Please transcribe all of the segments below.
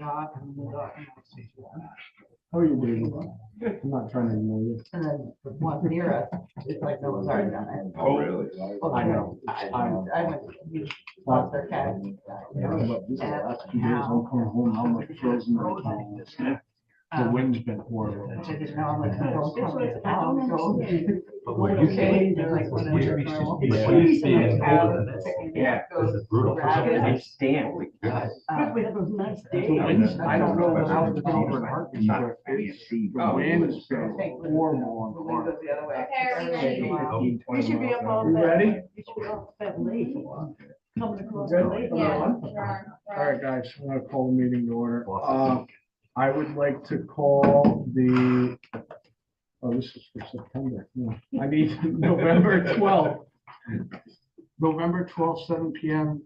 dog and the dog. How are you doing? I'm not trying to ignore you. And then the one near us, it's like no one's already done it. Oh, really? Oh, I know. I went, we lost their cat. But this last 2 days, I'm coming home, I'm like frozen right now. The wind's been horrible. I didn't know, I'm like, oh, I don't know. But what you say, They're like, what when you it's normal. used to be Like, an cows older, and chickens yeah, goes this is brutal. For some rabbit. reason, they stand like that. We have those nice days. The wind's, I don't know That's how what it's I'm over in saying. Hartford, but the wind's been horrible on The wind goes Hartford. the other way. Okay, Every once in a while. 15, 20 You should be miles up an all hour. You ready? You should be up that late, coming across the Good. lake. Yeah. All right, guys, I'm gonna call the meeting to order. I would like to call the, oh, this is for September. No, I need November 12th. November 12th, 7 PM,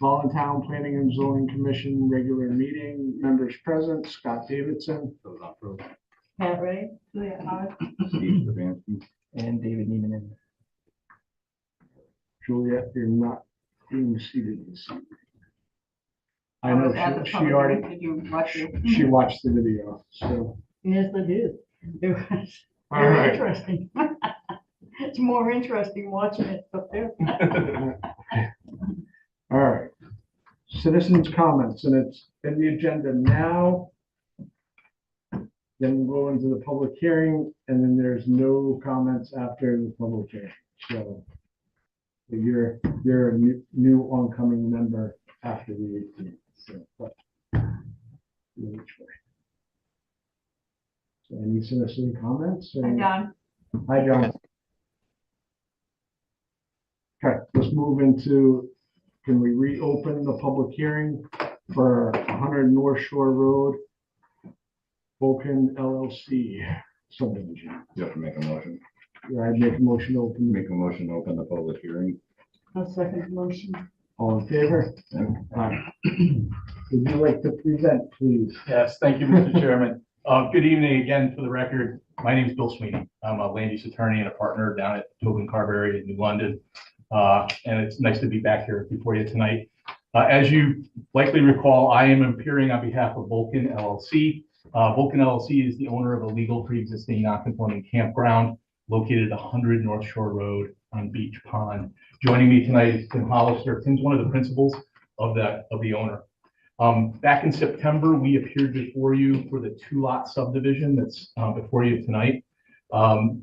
Voluntown Planning and Zoning Commission, regular meeting, members present, Scott Davidson. Pat Ray, Julia Howard. Steve Stefanski. And David Neiman. Juliet, you're not being seated this evening. I was at know the she public already, hearing. Did you watch it? she watched the video, so. Yes, I did. It was All very right. interesting. It's more interesting watching it up there. All right. Citizens' comments, and it's in the agenda now. Then we'll go into the public hearing, and then there's no comments after the public hearing. So you're a new oncoming member after the 18th. So, but which way? So any citizen comments? or- Hi, John. Hi, John. Okay, let's move into, can we reopen the public hearing for 100 North Shore Road, Vulcan LLC subdivision? You have to make a motion. I'd make a motion to open. Make a motion to open the public hearing. I'll second the motion. All in favor? Aye. Would you like to present, please? Yes, thank you, Mr. Chairman. Good evening again. For the record, my name is Bill Sweeney. I'm a land use attorney and a partner down at Tobin Carberry in New London. And it's nice to be back here before you tonight. As you likely recall, I am appearing on behalf of Vulcan LLC. Vulcan LLC is the owner of a legal pre-existing non-conforming campground located at 100 North Shore Road on Beach Pond. Joining me tonight is Tim Hollister. Tim's one of the principals of the owner. Back in September, we appeared before you for the 2-lot subdivision that's before you tonight. And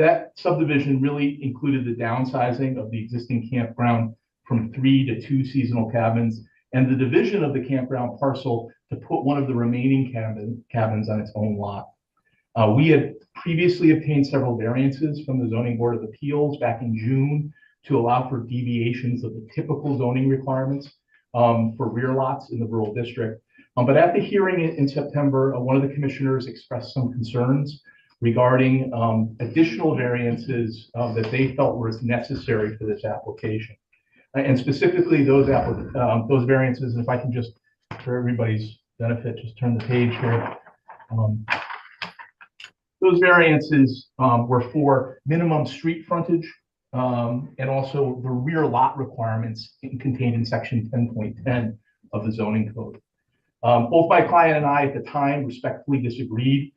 that subdivision really included the downsizing of the existing campground from 3 to 2 seasonal cabins and the division of the campground parcel to put one of the remaining cabins on its own lot. We had previously obtained several variances from the Zoning Board of Appeals back in June to allow for deviations of the typical zoning requirements for rear lots in the rural district. But at the hearing in September, one of the commissioners expressed some concerns regarding additional variances that they felt were necessary for this application. And specifically those variances, if I can just, for everybody's benefit, just turn the page here. Those variances were for minimum street frontage and also the rear lot requirements contained in section 10.10 of the zoning code. Both my client and I at the time respectfully disagreed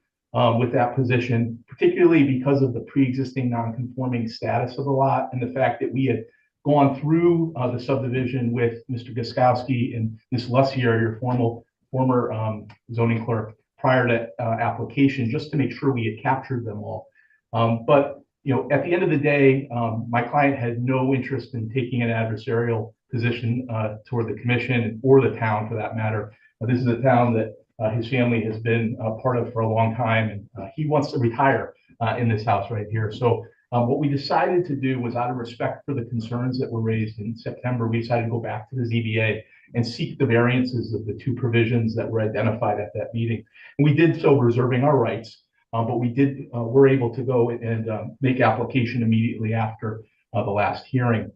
with that position, particularly because of the pre-existing non-conforming status of the lot and the fact that we had gone through the subdivision with Mr. Guskowski and Ms. Lussier, your former zoning clerk, prior to application, just to make sure we had captured them all. But at the end of the day, my client had no interest in taking an adversarial position toward the commission or the town for that matter. This is a town that his family has been a part of for a long time, and he wants to retire in this house right here. So what we decided to do was, out of respect for the concerns that were raised in September, we decided to go back to the ZBA and seek the variances of the 2 provisions that were identified at that meeting. And we did so reserving our rights, but we were able to go and make application immediately after the last hearing.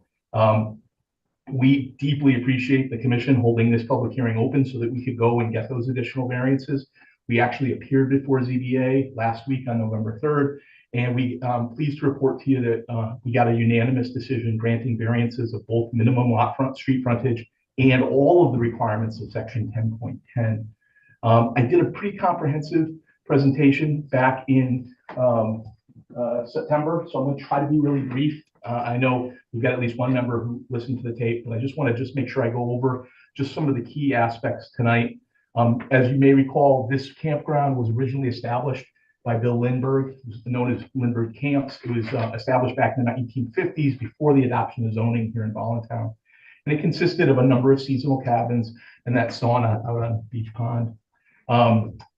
We deeply appreciate the commission holding this public hearing open so that we could go and get those additional variances. We actually appeared before ZBA last week on November 3rd, and we pleased to report to you that we got a unanimous decision granting variances of both minimum lot street frontage and all of the requirements of section 10.10. I did a pretty comprehensive presentation back in September, so I'm going to try to be really brief. I know we've got at least one member who listened to the tape, but I just want to make sure I go over just some of the key aspects tonight. As you may recall, this campground was originally established by Bill Lindbergh, known as Lindbergh Camps. It was established back in the 1950s before the adoption of zoning here in Voluntown. And it consisted of a number of seasonal cabins and that sauna out on Beach Pond.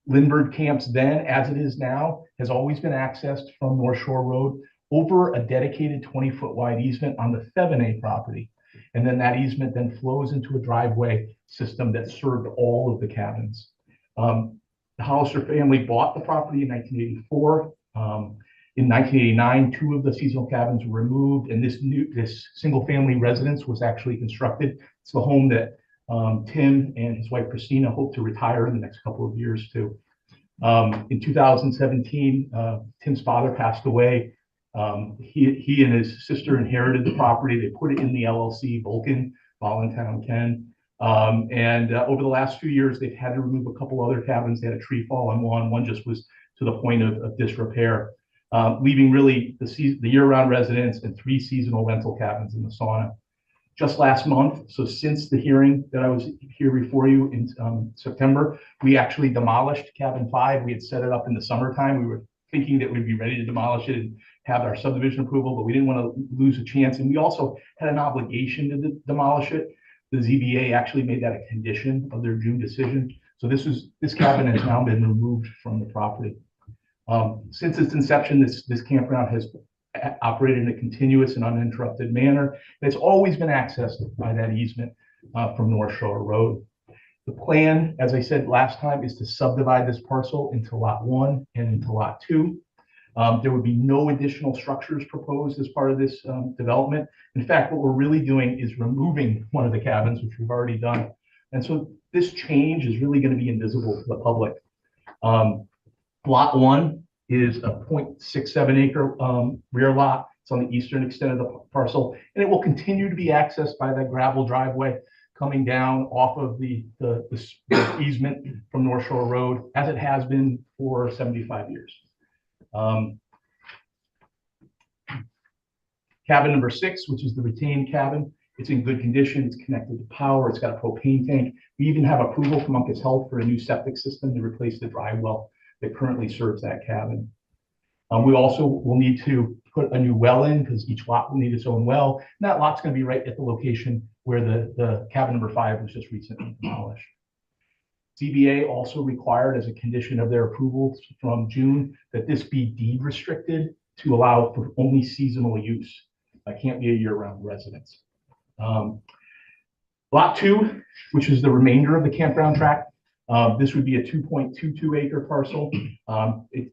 Lindbergh Camps then, as it is now, has always been accessed from North Shore Road over a dedicated 20-foot wide easement on the Thevenet property. And then that easement then flows into a driveway system that served all of the cabins. The Hollister family bought the property in 1984. In 1989, 2 of the seasonal cabins were removed, and this single-family residence was actually constructed. It's the home that Tim and his wife Christina hope to retire in the next couple of years too. In 2017, Tim's father passed away. He and his sister inherited the property. They put it in the LLC, Vulcan, Voluntown, Ken. Over the last few years, they've had to remove a couple other cabins. They had a tree fall on one. One just was to the point of disrepair, leaving really the year-round residence and 3 seasonal rental cabins in the sauna. Just last month, so since the hearing that I was here before you in September, we actually demolished cabin 5. We had set it up in the summertime. We were thinking that we'd be ready to demolish it and have our subdivision approval, but we didn't want to lose a chance. And we also had an obligation to demolish it. The ZBA actually made that a condition of their June decision. So this cabin has now been removed from the property. Since its inception, this campground has operated in a continuous and uninterrupted manner. It's always been accessed by that easement from North Shore Road. The plan, as I said last time, is to subdivide this parcel into Lot 1 and into Lot 2. There would be no additional structures proposed as part of this development. In fact, what we're really doing is removing one of the cabins, which we've already done. And so this change is really going to be invisible to the public. Lot 1 is a 0.67 acre rear lot. It's on the eastern extent of the parcel, and it will continue to be accessed by that gravel driveway coming down off of the easement from North Shore Road, as it has been for 75 years. Cabin number 6, which is the retained cabin, it's in good condition. It's connected to power. It's got a propane tank. We even have approval from Uncas Health for a new septic system to replace the dry well that currently serves that cabin. We also will need to put a new well in because each lot will need its own well. And that lot's going to be right at the location where the cabin number 5 was just recently demolished. ZBA also required as a condition of their approval from June that this be deed restricted to allow for only seasonal use. It can't be a year-round residence. Lot 2, which is the remainder of the campground tract, this would be a 2.22 acre parcel.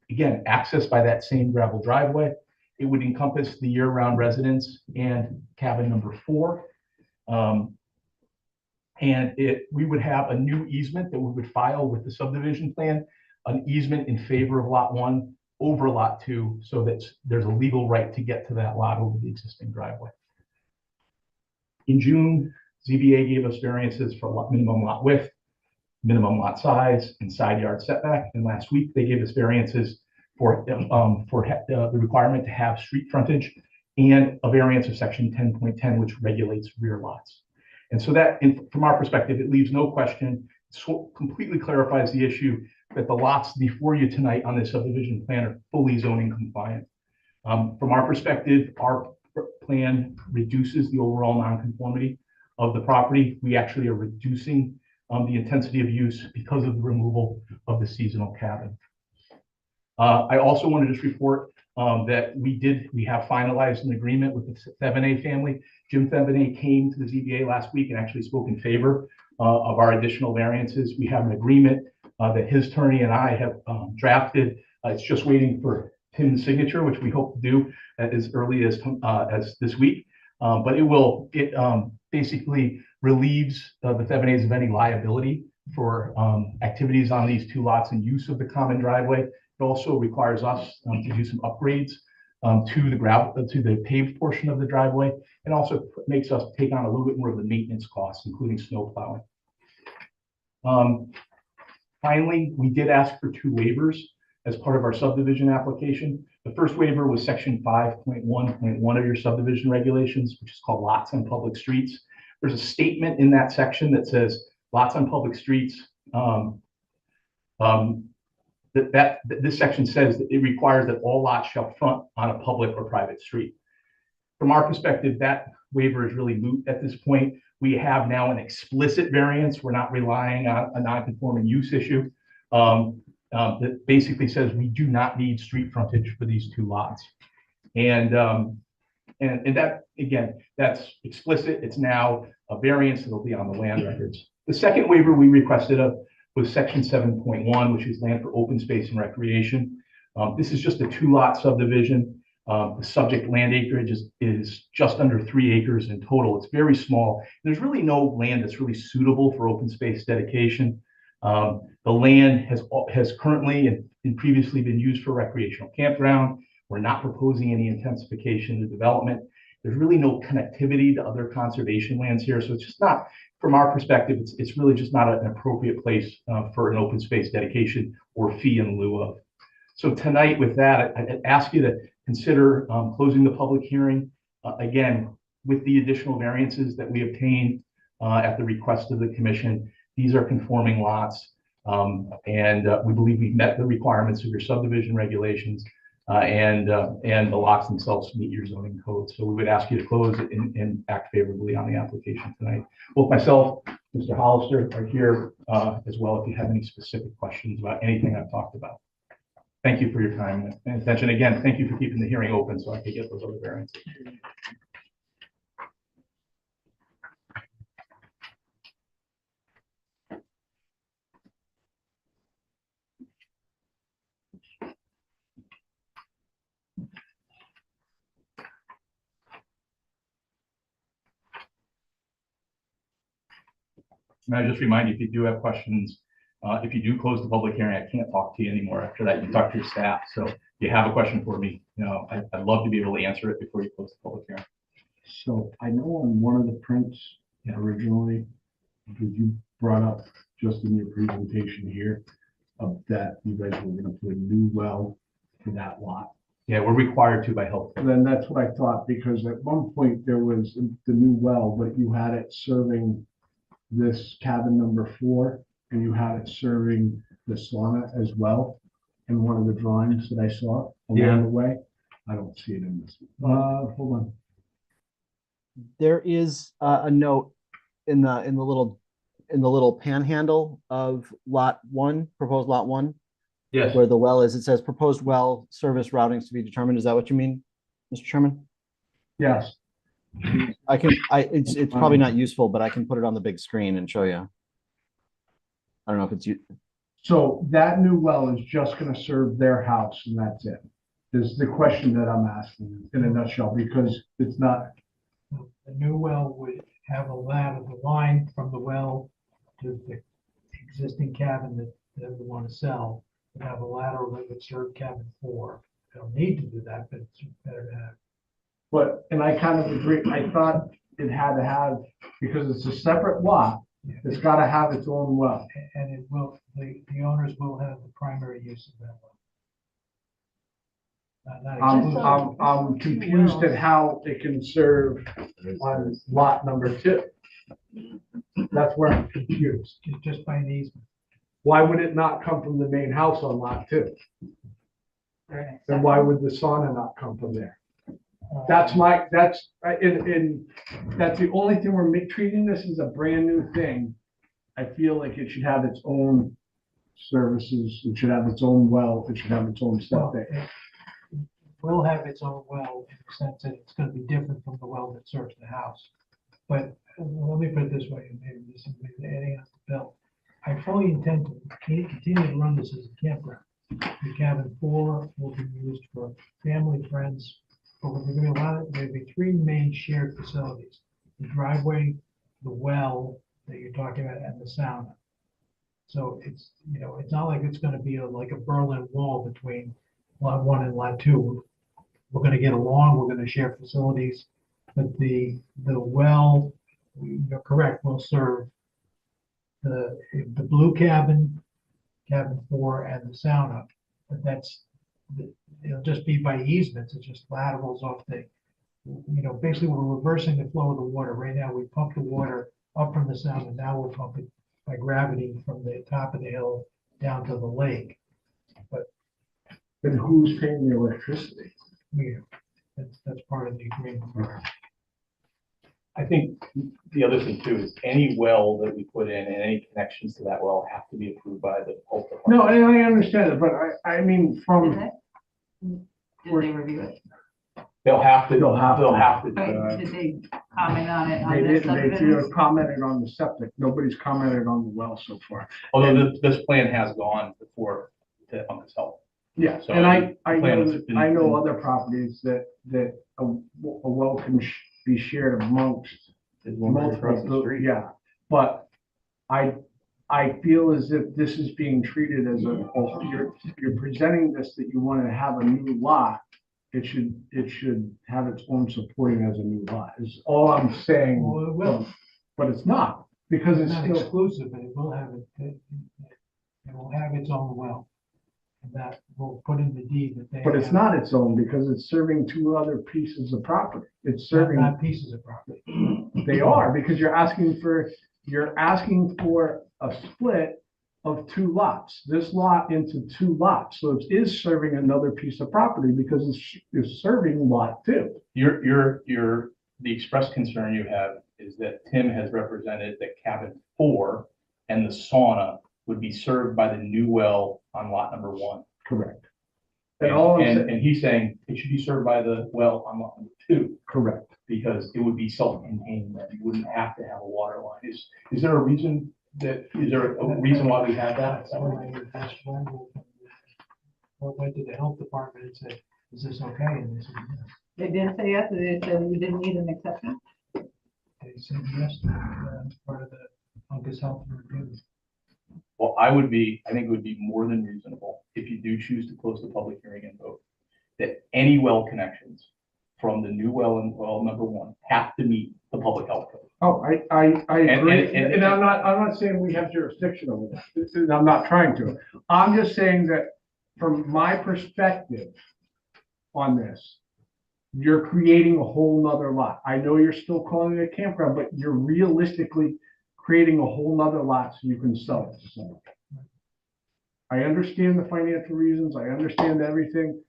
Again, accessed by that same gravel driveway. It would encompass the year-round residence and cabin number 4. We would have a new easement that we would file with the subdivision plan, an easement in favor of Lot 1 over Lot 2, so that there's a legal right to get to that lot over the existing driveway. In June, ZBA gave us variances for minimum lot width, minimum lot size, and side yard setback. And last week, they gave us variances for the requirement to have street frontage and a variance of section 10.10, which regulates rear lots. And so that, from our perspective, it leaves no question, completely clarifies the issue that the lots before you tonight on this subdivision plan are fully zoning compliant. From our perspective, our plan reduces the overall nonconformity of the property. We actually are reducing the intensity of use because of the removal of the seasonal cabin. I also want to just report that we have finalized an agreement with the Thevenet family. Jim Thevenet came to the ZBA last week and actually spoke in favor of our additional variances. We have an agreement that his attorney and I have drafted. It's just waiting for Tim's signature, which we hope to do as early as this week. But it basically relieves the Thevenets of any liability for activities on these 2 lots and use of the common driveway. It also requires us to do some upgrades to the paved portion of the driveway, and also makes us take on a little bit more of the maintenance costs, including snow plowing. Finally, we did ask for 2 waivers as part of our subdivision application. The first waiver was section 5.1.1 of your subdivision regulations, which is called lots on public streets. There's a statement in that section that says lots on public streets. This section says that it requires that all lots shall front on a public or private street. From our perspective, that waiver is really moot at this point. We have now an explicit variance. We're not relying on a non-conforming use issue. That basically says we do not need street frontage for these 2 lots. And that, again, that's explicit. It's now a variance that'll be on the land records. The second waiver we requested was section 7.1, which is land for open space and recreation. This is just a 2-lot subdivision. The subject land acreage is just under 3 acres in total. It's very small. There's really no land that's really suitable for open space dedication. The land has currently and previously been used for recreational campground. We're not proposing any intensification or development. There's really no connectivity to other conservation lands here. So it's just not, from our perspective, it's really just not an appropriate place for an open space dedication or fee in lieu of. So tonight with that, I'd ask you to consider closing the public hearing. Again, with the additional variances that we obtained at the request of the commission. These are conforming lots, and we believe we've met the requirements of your subdivision regulations, and the lots themselves meet your zoning code. So we would ask you to close it and act favorably on the application tonight. Both myself, Mr. Hollister, are here as well if you have any specific questions about anything I've talked about. Thank you for your time and attention. Again, thank you for keeping the hearing open so I could get those other variances. May I just remind you, if you do have questions, if you do close the public hearing, I can't talk to you anymore. After that, you talk to your staff. So if you have a question for me, I'd love to be able to answer it before you close the public hearing. So I know on one of the prints originally, that you brought up just in your presentation here, that you guys were gonna put a new well for that lot. Yeah, we're required to by health. Then that's what I thought, because at one point there was the new well, but you had it serving this cabin number 4, and you had it serving the sauna as well in one of the drawings that I saw along the way. I don't see it in this. Hold on. There is a note in the little panhandle of lot 1, proposed lot 1, Yes. where the well is. It says proposed well service routings to be determined. Is that what you mean, Mr. Chairman? Yes. It's probably not useful, but I can put it on the big screen and show you. I don't know if it's you. So that new well is just gonna serve their house and that's it. Is the question that I'm asking in a nutshell, because it's not. The new well would have a ladder, the line from the well to the existing cabin that we want to sell, would have a ladder that would serve cabin 4. They don't need to do that, but it's better to have. But, and I kind of agree, I thought it had to have, because it's a separate lot, it's gotta have its own well. And it will, the owners will have the primary use of that well. Not exclusive. I'm confused at how it can serve on lot number 2. That's where I'm confused. Just by an easement. Why would it not come from the main house on lot 2? Right. Then why would the sauna not come from there? That's the only thing we're treating this as a brand new thing. I feel like it should have its own services, it should have its own well, it should have its own stuff Well, there. it will have its own well in the sense that it's going to be different from the well that serves the house. But let me put it this way, and maybe this is adding up to Bill. I fully intend to continue to run this as a campground. The cabin 4 will be used for family, friends, but we're going to there'll be 3 main shared facilities: the driveway, the well that you're talking about, and the sauna. So it's, it's not like it's going to be like a Berlin Wall between lot 1 and lot 2. We're going to get along, we're going to share facilities, but the well, you're correct, will serve the blue cabin cabin 4 and the sauna. But it'll just be by easements, it's just laterals off basically we're reversing the flow of the water. Right now, we pump the water up from the sauna, now we'll pump it by gravity from the top of the hill down to the lake. Then who's paying the electricity? That's part of the agreement. I think the other thing too is any well that we put in and any connections to that well have to be approved by the health department. No, I understand it, but I mean, Did from, they review it? They'll have to. They'll have to. Right, did they comment on it? they on this didn't, they subdivision? just commented on the septic. Nobody's commented on the well so far. Although this plan has gone before to Uncas Health. Yeah, So and the plan has been- I know other properties that a well can be shared amongst There's one right across the multiple, street. yeah, but I feel as if this is being treated as you're presenting this that you want to have a new lot. It should have its own supporting as a new lot, is all I'm saying. Well, it will. But it's not, because It's it's not still, exclusive, but it will have it will have its own well. And that will put in the deed that they. but it's have. not its own, because it's serving two other pieces of property. It's Not- serving. Not pieces of property. They are, because you're asking for a split of two lots, this lot into two lots. So it is serving another piece of property because it's serving lot two. The express concern you have is that Tim has represented that cabin 4 and the sauna would be served by the new well on lot number 1. Correct. And all I'm And saying, he's saying it should be served by the well on lot number 2, correct. because it would be self-contained, that you wouldn't have to have a water line. Is there a reason why we have that? That's why I asked Wendell, went to the health department and said, is this okay? And they said, yes. They didn't say yes, they said you didn't need an exception? They said yes, to part of the Uncas Health review. Well, I think it would be more than reasonable if you do choose to close the public hearing and vote, that any well connections from the new well and well number 1 have to meet the public health code. Oh, I agree, and- and I'm not saying we have jurisdiction over that. I'm not trying to. I'm just saying that from my perspective on this, you're creating a whole nother lot. I know you're still calling it a campground, but you're realistically creating a whole nother lot so you can sell it to someone. I understand the financial reasons, I understand everything.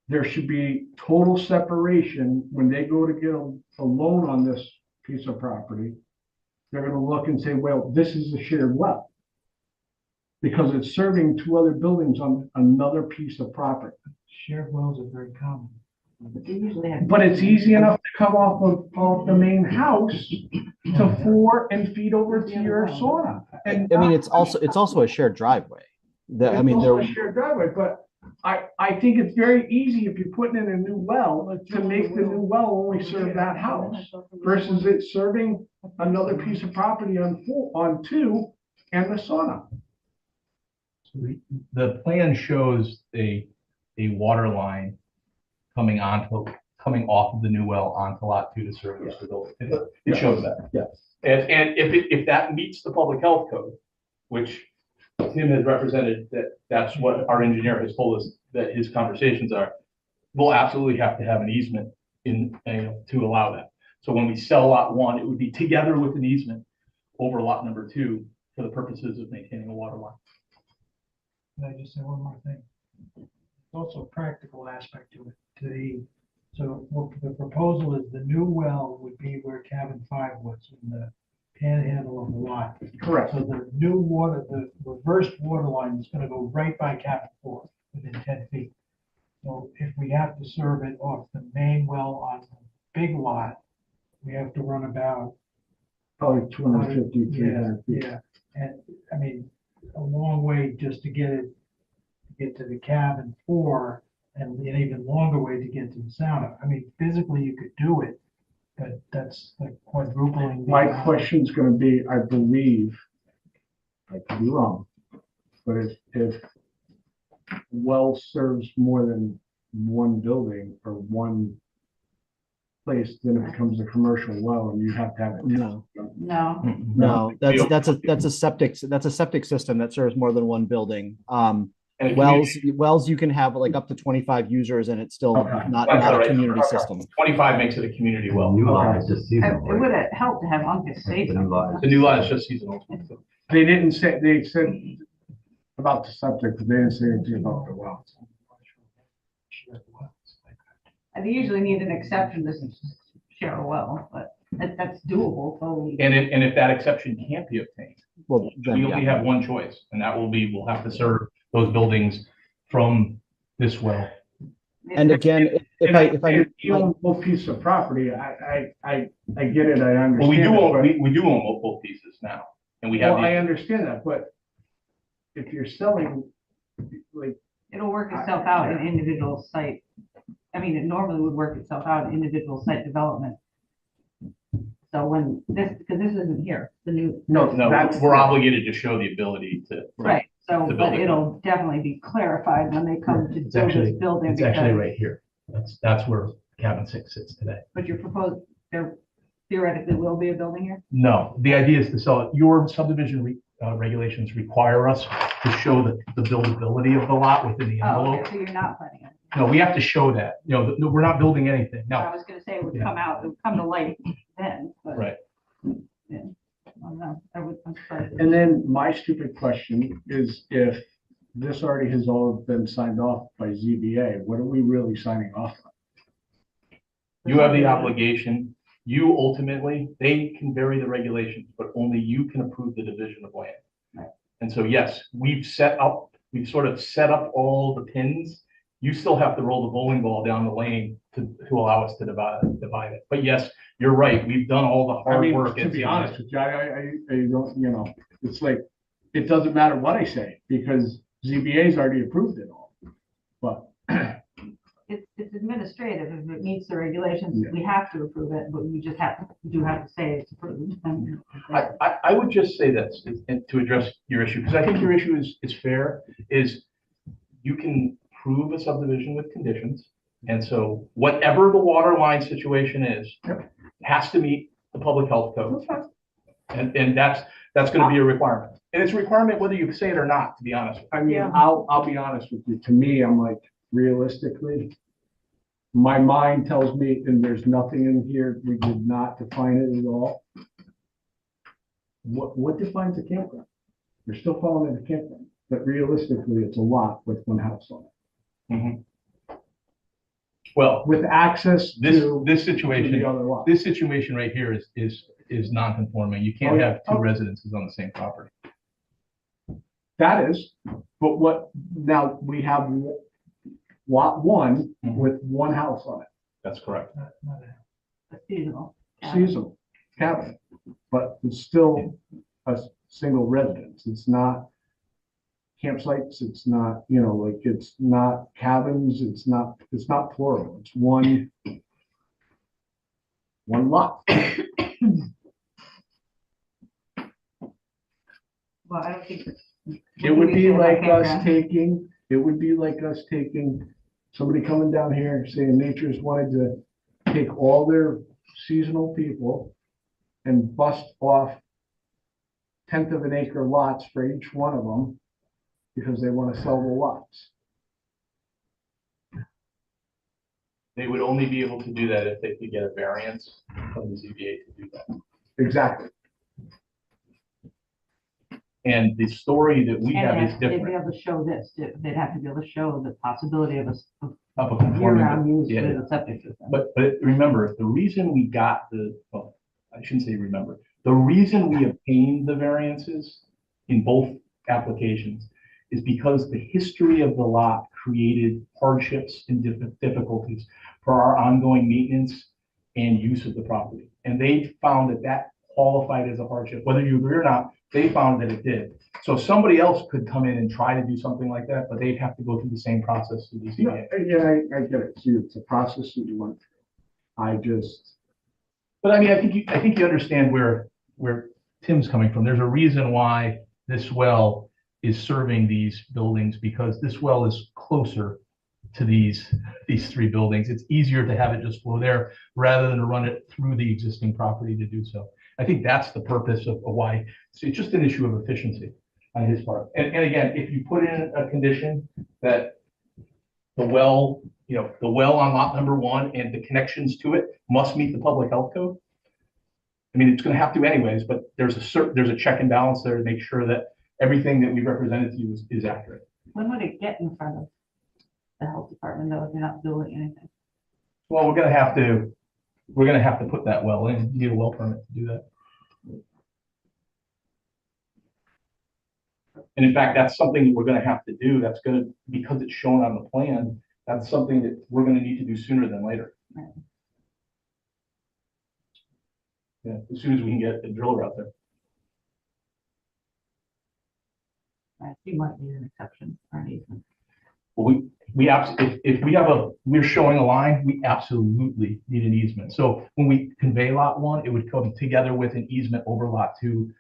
There should be total separation when they go to get a loan on this piece of property. They're gonna look and say, well, this is a shared well. Because it's serving two other buildings on another piece of property. Shared wells are very common. But they usually have. But it's easy enough to come off the main house to 4 and feed over to your sauna. And I mean, it's also a shared driveway. I it's mean, also there, a shared driveway, but I think it's very easy if you're putting in a new well to make the new well only serve that house versus it serving another piece of property on 2 and the sauna. The plan shows a water line coming off of the new well onto lot 2 to service the building. It shows that. Yes. And if that meets the public health code, which Tim has represented, that's what our engineer has told us that his conversations are, we'll absolutely have to have an easement to allow that. So when we sell lot 1, it would be together with an easement over lot number 2 for the purposes of maintaining a water line. Can I just say one more thing? There's also a practical aspect to it. So what the proposal is, the new well would be where cabin 5 was, in the panhandle of the lot. Correct. So the new water, the reversed water line is gonna go right by cabin 4, within 10 feet. So if we have to serve it off the main well on the big lot, we have to run about. Probably 250, 300 feet. Yeah, and I mean, a long way just to get to the cabin 4, and an even longer way to get to the sauna. I mean, physically you could do it, but that's like quadrupling. the My amount. question's gonna be, I believe, I could be wrong, but if well serves more than one building or one, place, then it becomes a commercial well and you have to have it. No, No, no, that's a septic system that serves more than one building. And a Wells, you can have like up to 25 users and it's still Okay. not That's all a right. community system. 25 makes it a community well. New lot is just it seasonal. would have helped to have Uncas say The new lot The new lot is just seasonal. They didn't say, they said about the subject, but they didn't say anything about the well. They usually need an exception to share a well, but that's doable, totally. And if that exception can't be obtained, Well, then, we only yeah. have one choice, and that will be, we'll have to serve those buildings from this well. And again, if I, If you own both pieces of property, I get it, I understand. Well, we do it, own, but- we do own both pieces now, and we have. Well, I the- understand that, but if you're selling, like, It'll work itself out in individual site. I mean, it normally would work itself out in individual site development. So when this, because this isn't here, the new. no, No, that's. we're obligated to show the ability to. Right, so, To but build it. it'll definitely be clarified when they come to It's build actually- this building. It's actually because- right here. That's where cabin 6 sits today. But you're proposed, there theoretically will be a building here? No, the idea is to sell it. Your subdivision regulations require us to show the buildability of the lot within the Oh, envelope. okay, so you're not planning it. No, we have to show that, no, we're not building anything. I No, was gonna say it would Yeah. come out, it would come to light then, but. Right. Yeah, I don't know, I'm surprised. And then my stupid question is if this already has all been signed off by ZBA, what are we really signing off on? you have the obligation. You ultimately, they can vary the regulations, but only you can approve the division of land. Right. And so, yes, we've sort of set up all the pins. You still have to roll the bowling ball down the lane to allow us to divide it. But yes, you're right. We've done all the I hard mean, work. to be honest with you, I don't, you know, it's like, it doesn't matter what I say because ZBA's already approved it all. But It's administrative, if it meets the regulations, Yeah. we have to approve it, but we just do have to say it's approved. I would just say this, and to address your issue, because I think your issue is fair, is you can prove a subdivision with conditions. And so whatever the water line situation is, has to meet the public health code. And that's gonna be a requirement. And it's a requirement whether you say it or not, to be honest. I mean, Yeah. I'll be honest with you. To me, I'm like, realistically, my mind tells me, and there's nothing in here, we did not define it at all. What defines a campground? We're still calling it a campground, but realistically, it's a lot with one house on it, Well, with access this to the situation, other lot. this situation right here is non-conforming. You can't have two residences on the same property. That is, but what, now we have lot one Mhm. with one house on it, That's correct. It's seasonal. seasonal cabin, but it's still a single residence. It's not campsites, it's not, you know, like, it's not cabins, it's not plural, it's one lot. Well, I don't think. It would be like us taking somebody coming down here and saying Nature's wanted to take all their seasonal people and bust off 1/10 of an acre lots for each one of them because they want to sell the lots. They would only be able to do that if they could get a variance from the ZBA to do that. Exactly. And the story that we have is They'd be different. able to show this, they'd have to be able to show the possibility of of a conforming- year-round use yeah. with a septic system. But remember, the reason we got well, I shouldn't say remember, the reason we obtained the variances in both applications is because the history of the lot created hardships and difficulties for our ongoing maintenance and use of the property. And they found that qualified as a hardship, whether you agree or not, they found that it did. So somebody else could come in and try to do something like that, but they'd have to go through the same process through the Yeah, ZBA. I get it. See, it's a process that you went through. I just, But I mean, I think you understand where Tim's coming from. There's a reason why this well is serving these buildings, because this well is closer to these three buildings. It's easier to have it just flow there rather than to run it through the existing property to do so. I think that's the purpose of why, it's just an issue of efficiency on his part. And again, if you put in a condition that the well, the well on lot number 1 and the connections to it must meet the public health code. I mean, it's gonna have to anyways, but there's a check and balance there to make sure that everything that we represented to you is accurate. When would it get in front of the health department though, if you're not doing anything? Well, we're gonna have to put that well in. You need a well permit to do that. And in fact, that's something that we're gonna have to do. That's gonna, because it's shown on the plan, that's something that we're gonna need to do sooner than later. Right. Yeah, as soon as we can get the driller out there. Right, you might need an exception or an easement. Well, if we're showing a line, we absolutely need an easement. So when we convey lot 1, it would come together with an easement over lot 2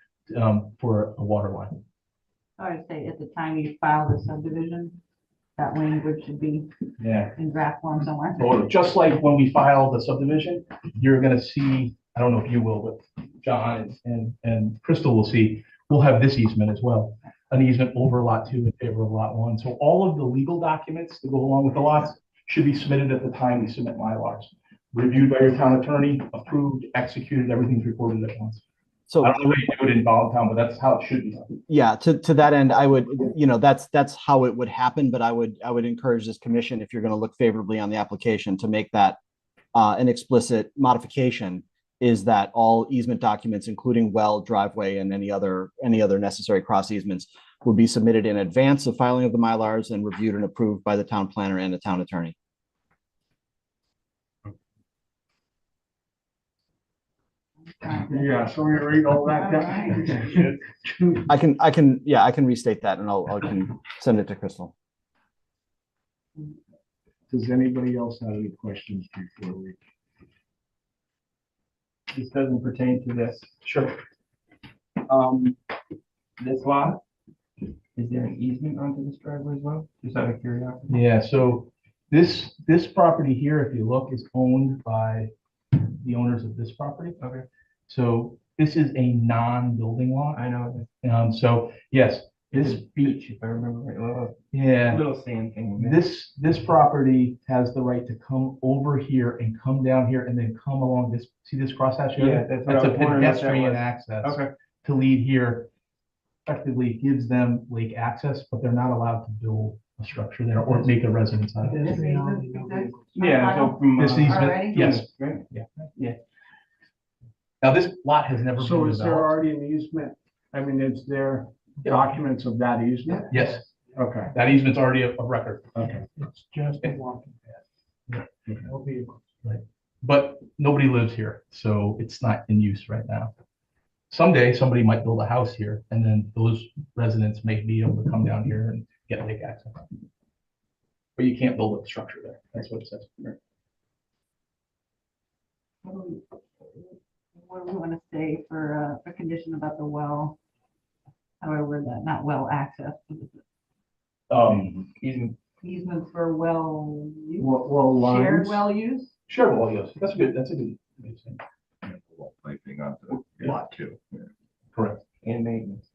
for a water line. I would say at the time you file the subdivision, that language should be Yeah. in draft form somewhere. Or just like when we file the subdivision, you're gonna see, I don't know if you will, but John and Crystal will see, we'll have this easement as well. An easement over lot 2 in favor of lot 1. So all of the legal documents that go along with the lots should be submitted at the time we submit MyLars. Reviewed by your town attorney, approved, executed, everything's recorded at once. So, I don't know how you do it in Town, but that's how it should be done. yeah, to that end, I would, that's how it would happen, but I would encourage this commission, if you're going to look favorably on the application, to make that an explicit modification, is that all easement documents, including well, driveway, and any other necessary cross easements, would be submitted in advance of filing of the MyLars and reviewed and approved by the town planner and the town attorney. Yeah, so we read all that down. I can restate that, and I can send it to Crystal. Does anybody else have any questions before we? This doesn't pertain to this. Sure. This lot, is there an easement onto this driveway as well? Just out of curiosity. Yeah, so this property here, if you look, is owned by the owners of this property. Okay. So this is a non-building lot. I know, So yes, this this, is beach, if I remember right, yeah, little sand thing. in there. this property has the right to come over here and come down here and then come along this, see this crosshatch Yeah, area? that's what That's I a was wondering what that pedestrian was. access Okay, to lead here. Effectively gives them lake access, but they're not allowed to build a structure there or make a residence out of it. This Pedestrian easement only, no exists? vehicles. yeah, so from. This easement, Already? yes, Right? yeah. Now, this lot has never So been is there developed. already an easement? I mean, is there documents of that easement? Yes, Okay, that easement's already a record, okay. It's just a walking path. No vehicles. but nobody lives here, so it's not in use right now. Someday, somebody might build a house here, and then those residents may be able to come down here and get lake access. But you can't build a structure there, that's what it says. What do we want to say for a condition about the well? How do I word that? Not well access, Easement. easements for well use, Well, shared lines. well use? Sure, well, yes, that's good thing. Piping onto lot 2. Yeah. Correct. And maintenance.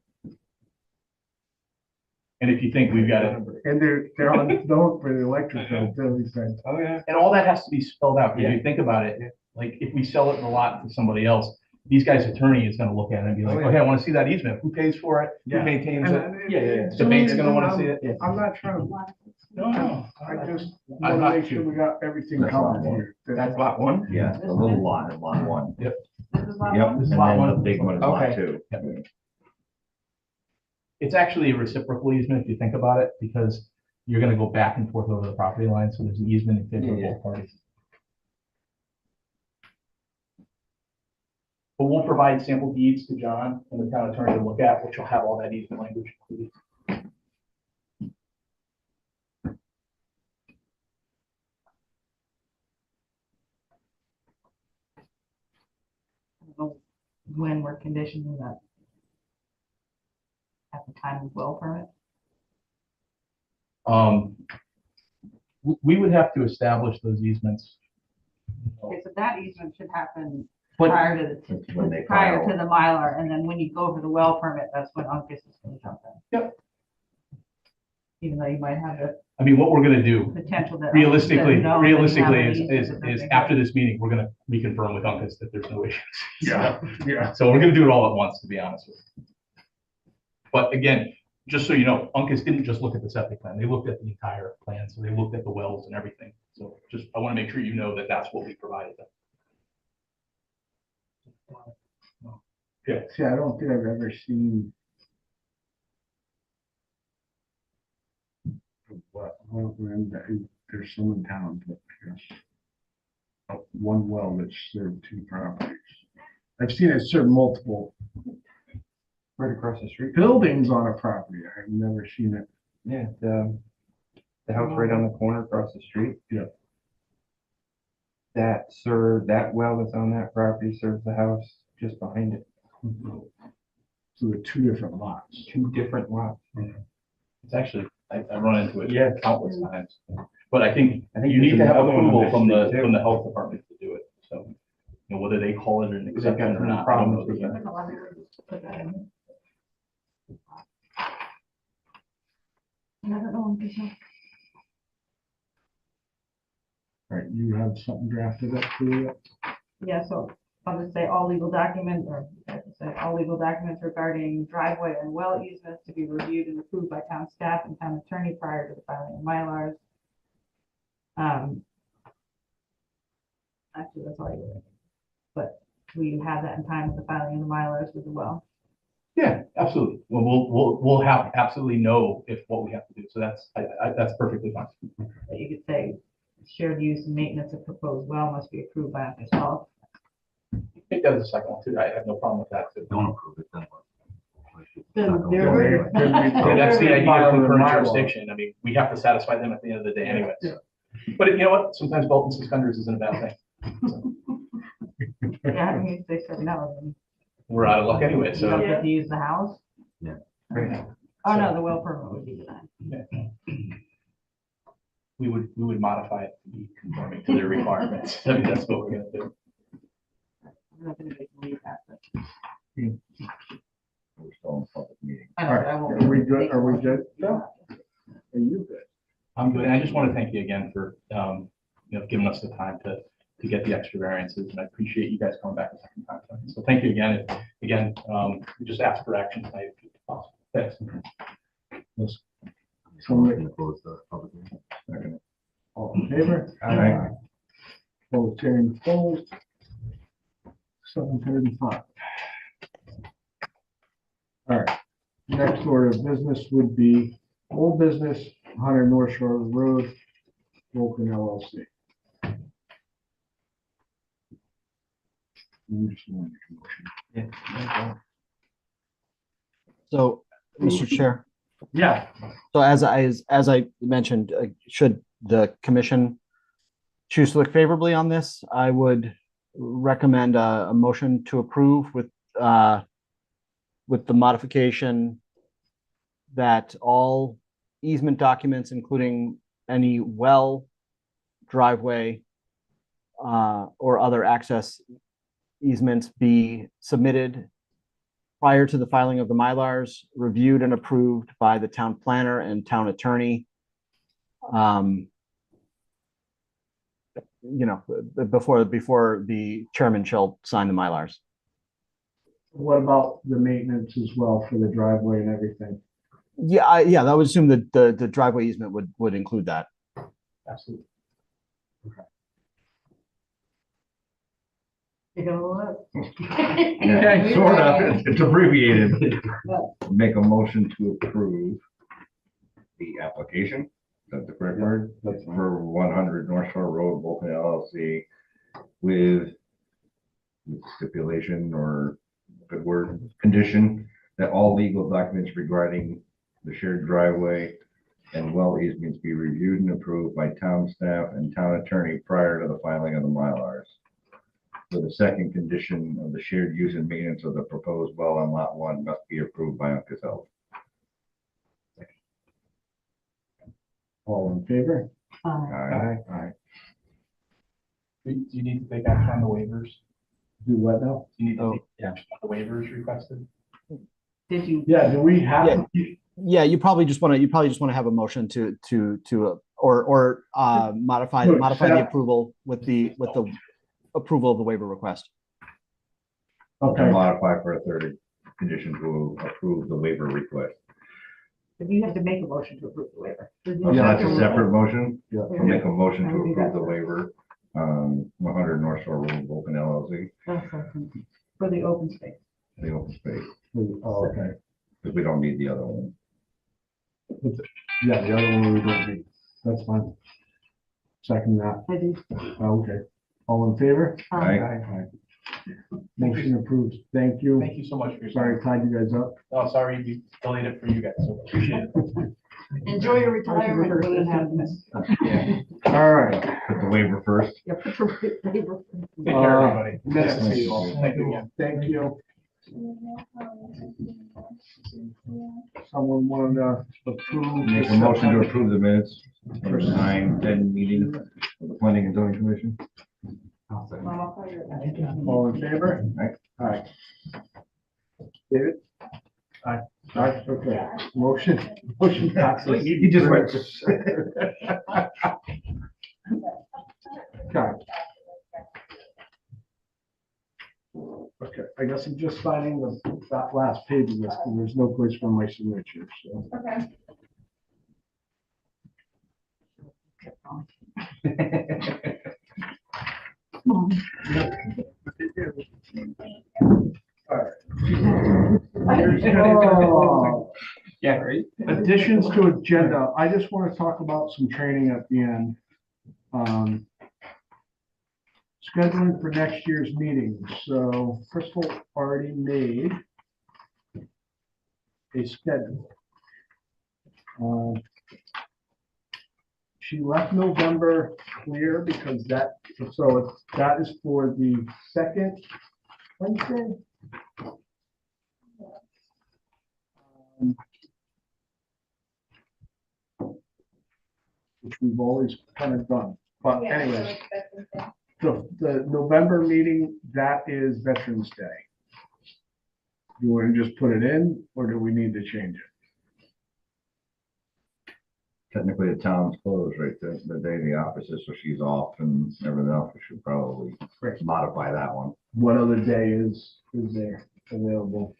And if you think we've got it, And they're on note for the electric bill, too, he said. Oh, yeah. and all that has to be spelled out, because Yeah. you think about it, like, if we sell it in a lot to somebody else, these guys' attorney is gonna look at it and be like, Oh, yeah. okay, I wanna see that easement, who pays for it, who Yeah. maintains it? Yeah. The bank's gonna wanna see it. I'm not trying to, No, I just I'm want to not make sure we got everything That's covered lot here. That's lot 1? Yeah, the little lot in lot 1. This is lot Yep, one? This is and lot then one. the big one is lot Okay. 2. It's actually a reciprocal easement if you think about it, because you're gonna go back and forth over the property line, so there's an easement in favor of Yeah. both parties. But we'll provide sample deeds to John and the town attorney to look at, which will have all that easement language included. I don't know when we're conditioning that at the time of well permit. We would have to establish those easements. Okay, so that easement should happen But prior to That's when they the, prior file. to the Mylar, and then when you go for the well permit, that's when Uncas is gonna jump in. Yep. Even though you might have the I mean, what we're gonna do potential that. Uncas realistically, says no, and you have an is easement or something. after this meeting, we're gonna reconfirm with Uncas that there's no issues. Yeah. So we're gonna do it all at once, to be honest with you. But again, just so you know, Uncas didn't just look at the septic plan, they looked at the entire plan, so they looked at the wells and everything. So just, I wanna make sure you know that that's what we provided them. See, I don't think I've ever seen. What, well, there's some in town, but yes. One well that served two properties. I've seen it serve multiple Right across the street. buildings on a property. I've never seen it. Yeah, the house right on the corner across the street. Yeah. That well that's on that property serves the house just behind it. So they're two different lots. Two different lots. It's actually, I run into it Yeah. countless times. But I think I think you need there's to have another one on approval this from street, too. the health department to do it, so. You know, whether they call it an They've exception got or some not, I don't know. problems with the that. Put that in. I don't know, Uncas, no. All right, you have something drafted up for you? Yeah, so I'll just say all legal documents, or I have to say all legal documents regarding driveway and well easements to be reviewed and approved by town staff and town attorney prior to the filing of Mylars. Actually, that's all I do. But will you have that in time with the filing of the Mylars with the well? Yeah, absolutely. Well, we'll have absolutely know if what we have to do. So that's perfectly fine. That you could say shared use and maintenance of proposed well must be approved by Uncas Health. I think that was the second one too. I have no problem with that too. Don't approve it, then what? Then Then Yeah, that's the idea File of the concurrent Mylar. jurisdiction. I mean, we have to satisfy them at the end of the day anyways. But you know what? Sometimes belt and suspenders isn't a bad thing. Yeah, I mean, if they said no, then We're out of luck anyway, you don't so. get to use the house. Yeah. Oh, no, the well permit would be denied. We would modify it to be conforming to their requirements. I mean, that's what we're gonna do. I'm not gonna make them leave that, but We're still in a public meeting. I All don't- right, I won't are we take good? Are we them. good? Are you good? I'm good. And I just want to thank you again for, giving us the time to get the extra variances. And I appreciate you guys coming back a second time. So thank you again. And again, we just ask for action tonight. if possible. Thanks. So we're gonna close the public meeting. Second. All in favor? Aye. Both hearing closed. 7:35. All right, next order of business would be old business, 100 North Shore Road, Vulcan LLC. I'm just wanting to motion. Yeah. So, Mr. Chair, Yeah. so as I mentioned, should the commission choose to look favorably on this, I would recommend a motion to approve with the modification that all easement documents, including any well, driveway, or other access easements, be submitted prior to the filing of the Mylars, reviewed and approved by the town planner and town attorney. Before the chairman shall sign the Mylars. What about the maintenance as well for the driveway and everything? Yeah, I would assume that the driveway easement would include that. Absolutely. You're gonna look. Yeah, sort of. It's abbreviated. Make a motion to approve the application. Is that the correct word? That's fine. For 100 North Shore Road, Vulcan LLC, with stipulation or good word, condition that all legal documents regarding the shared driveway and well easements be reviewed and approved by town staff and town attorney prior to the filing of the Mylars. For the second condition of the shared use and maintenance of the proposed well on lot 1 must be approved by Uncas Health. All in favor? Aye. Aye. Do you need to take action on the waivers? Do what now? Do you need Oh. to take action on the waivers requested? Did you? Yeah, do we have? Yeah, you probably just want to have a motion or modify To the accept. approval with the approval of the waiver request. To Okay, modify for a third condition to approve the waiver request. You have to make a motion to approve the waiver. Oh, so that's a separate motion? Yeah. I'll make a motion I to will do approve that the waiver, 100 North Shore Road, Vulcan LLC, For the open space. the open space, oh, okay. because we don't need the other one. Yeah, the other one we don't need. That's fine. Second that. I do. Okay. All in favor? Right? Aye. Motion approved. Thank you. Thank you so much for your. Sorry, tied you guys up. Oh, sorry, we delayed it for you guys, so appreciate it. Enjoy your retirement. Yeah. All right. Put the waiver first. Yeah, put your waiver. Take care, everybody. Minutes. Nice to see you all. Thank you again. Thank you. Someone wanted to approve. Make a motion to approve the minutes for the 9/10 meeting of the planning and zoning commission. All in favor? Aye. David? Aye. Aye, okay. Motion passes. He just went. Okay. Okay, I guess I'm just signing that last page of this, because there's no place for my signature, so. Oh. Yeah, right? Additions to agenda, I just want to talk about some training at the end. Scheduling for next year's meeting, so Crystal already made a schedule. She left November clear because that is for the second Wednesday. Which we've always kind of done, but anyways, the November meeting, that is Veterans Day. Do you want to just put it in, or do we need to change it? Technically, the town's closed, right, the day the office is, so she's off and everything else, we should probably modify that one. What other day is there available?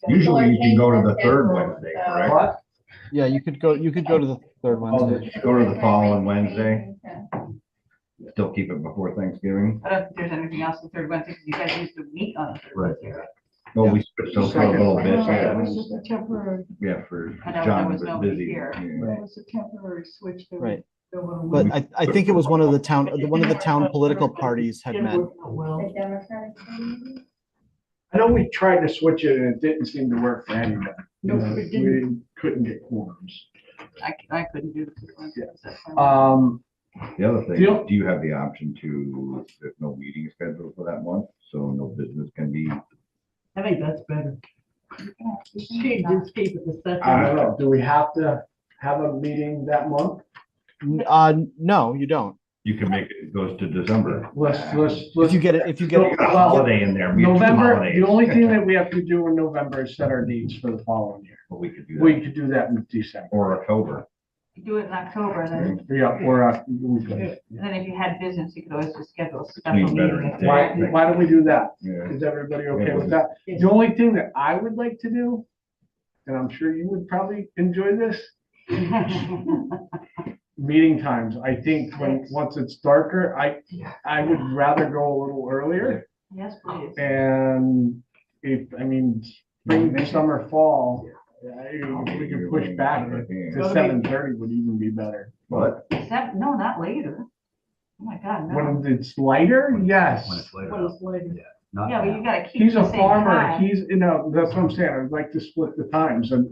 Usually you can go to the third Wednesday, correct? What? Yeah, you could go to the third Wednesday. Go to the following Wednesday. Still keep it before Thanksgiving. I don't think there's anything else the third Wednesday, because you guys used to meet on the third Right. Wednesday. Well, we switched those for a little bit, It yeah, was just a temporary, for I know there John was was nobody busy. here. Yeah. it was a temporary switch. That Right. that went But away. I think it was one of the town political parties had met. Well, I know we tried to switch it and it didn't seem to work for anybody. No, it didn't. We couldn't get quorums. I couldn't do the third Wednesday. The other thing, Deal. do you have the option to, there's no meeting scheduled for that month, so no business can be, I think that's better. Keep it the second. I don't know, do we have to have a meeting that month? No, you don't. you can make it, it goes to December. If you get it, You got a Well, holiday in there. we have two November, holidays. the only thing that we have to do in November is set our dates for the following year. But we could do We that, could do that in December. or October. Do it in October, and then, Yeah, or, we could. and then if you had business, you could always just schedule a special Between meeting. Veterans Day. Why don't we do that? Yeah. Is everybody okay with that? The only thing that I would like to do, and I'm sure you would probably enjoy this, meeting times. I think once it's darker, I would rather go a little earlier. Yes, please. And spring, summer, fall, if we can push back to 7:30 would even be better. What? Except, no, not later. Oh my God, no. When it's lighter, yes. What is later? Yeah, but you gotta keep. He's the a same farmer. time. That's what I'm saying. I'd like to split the times and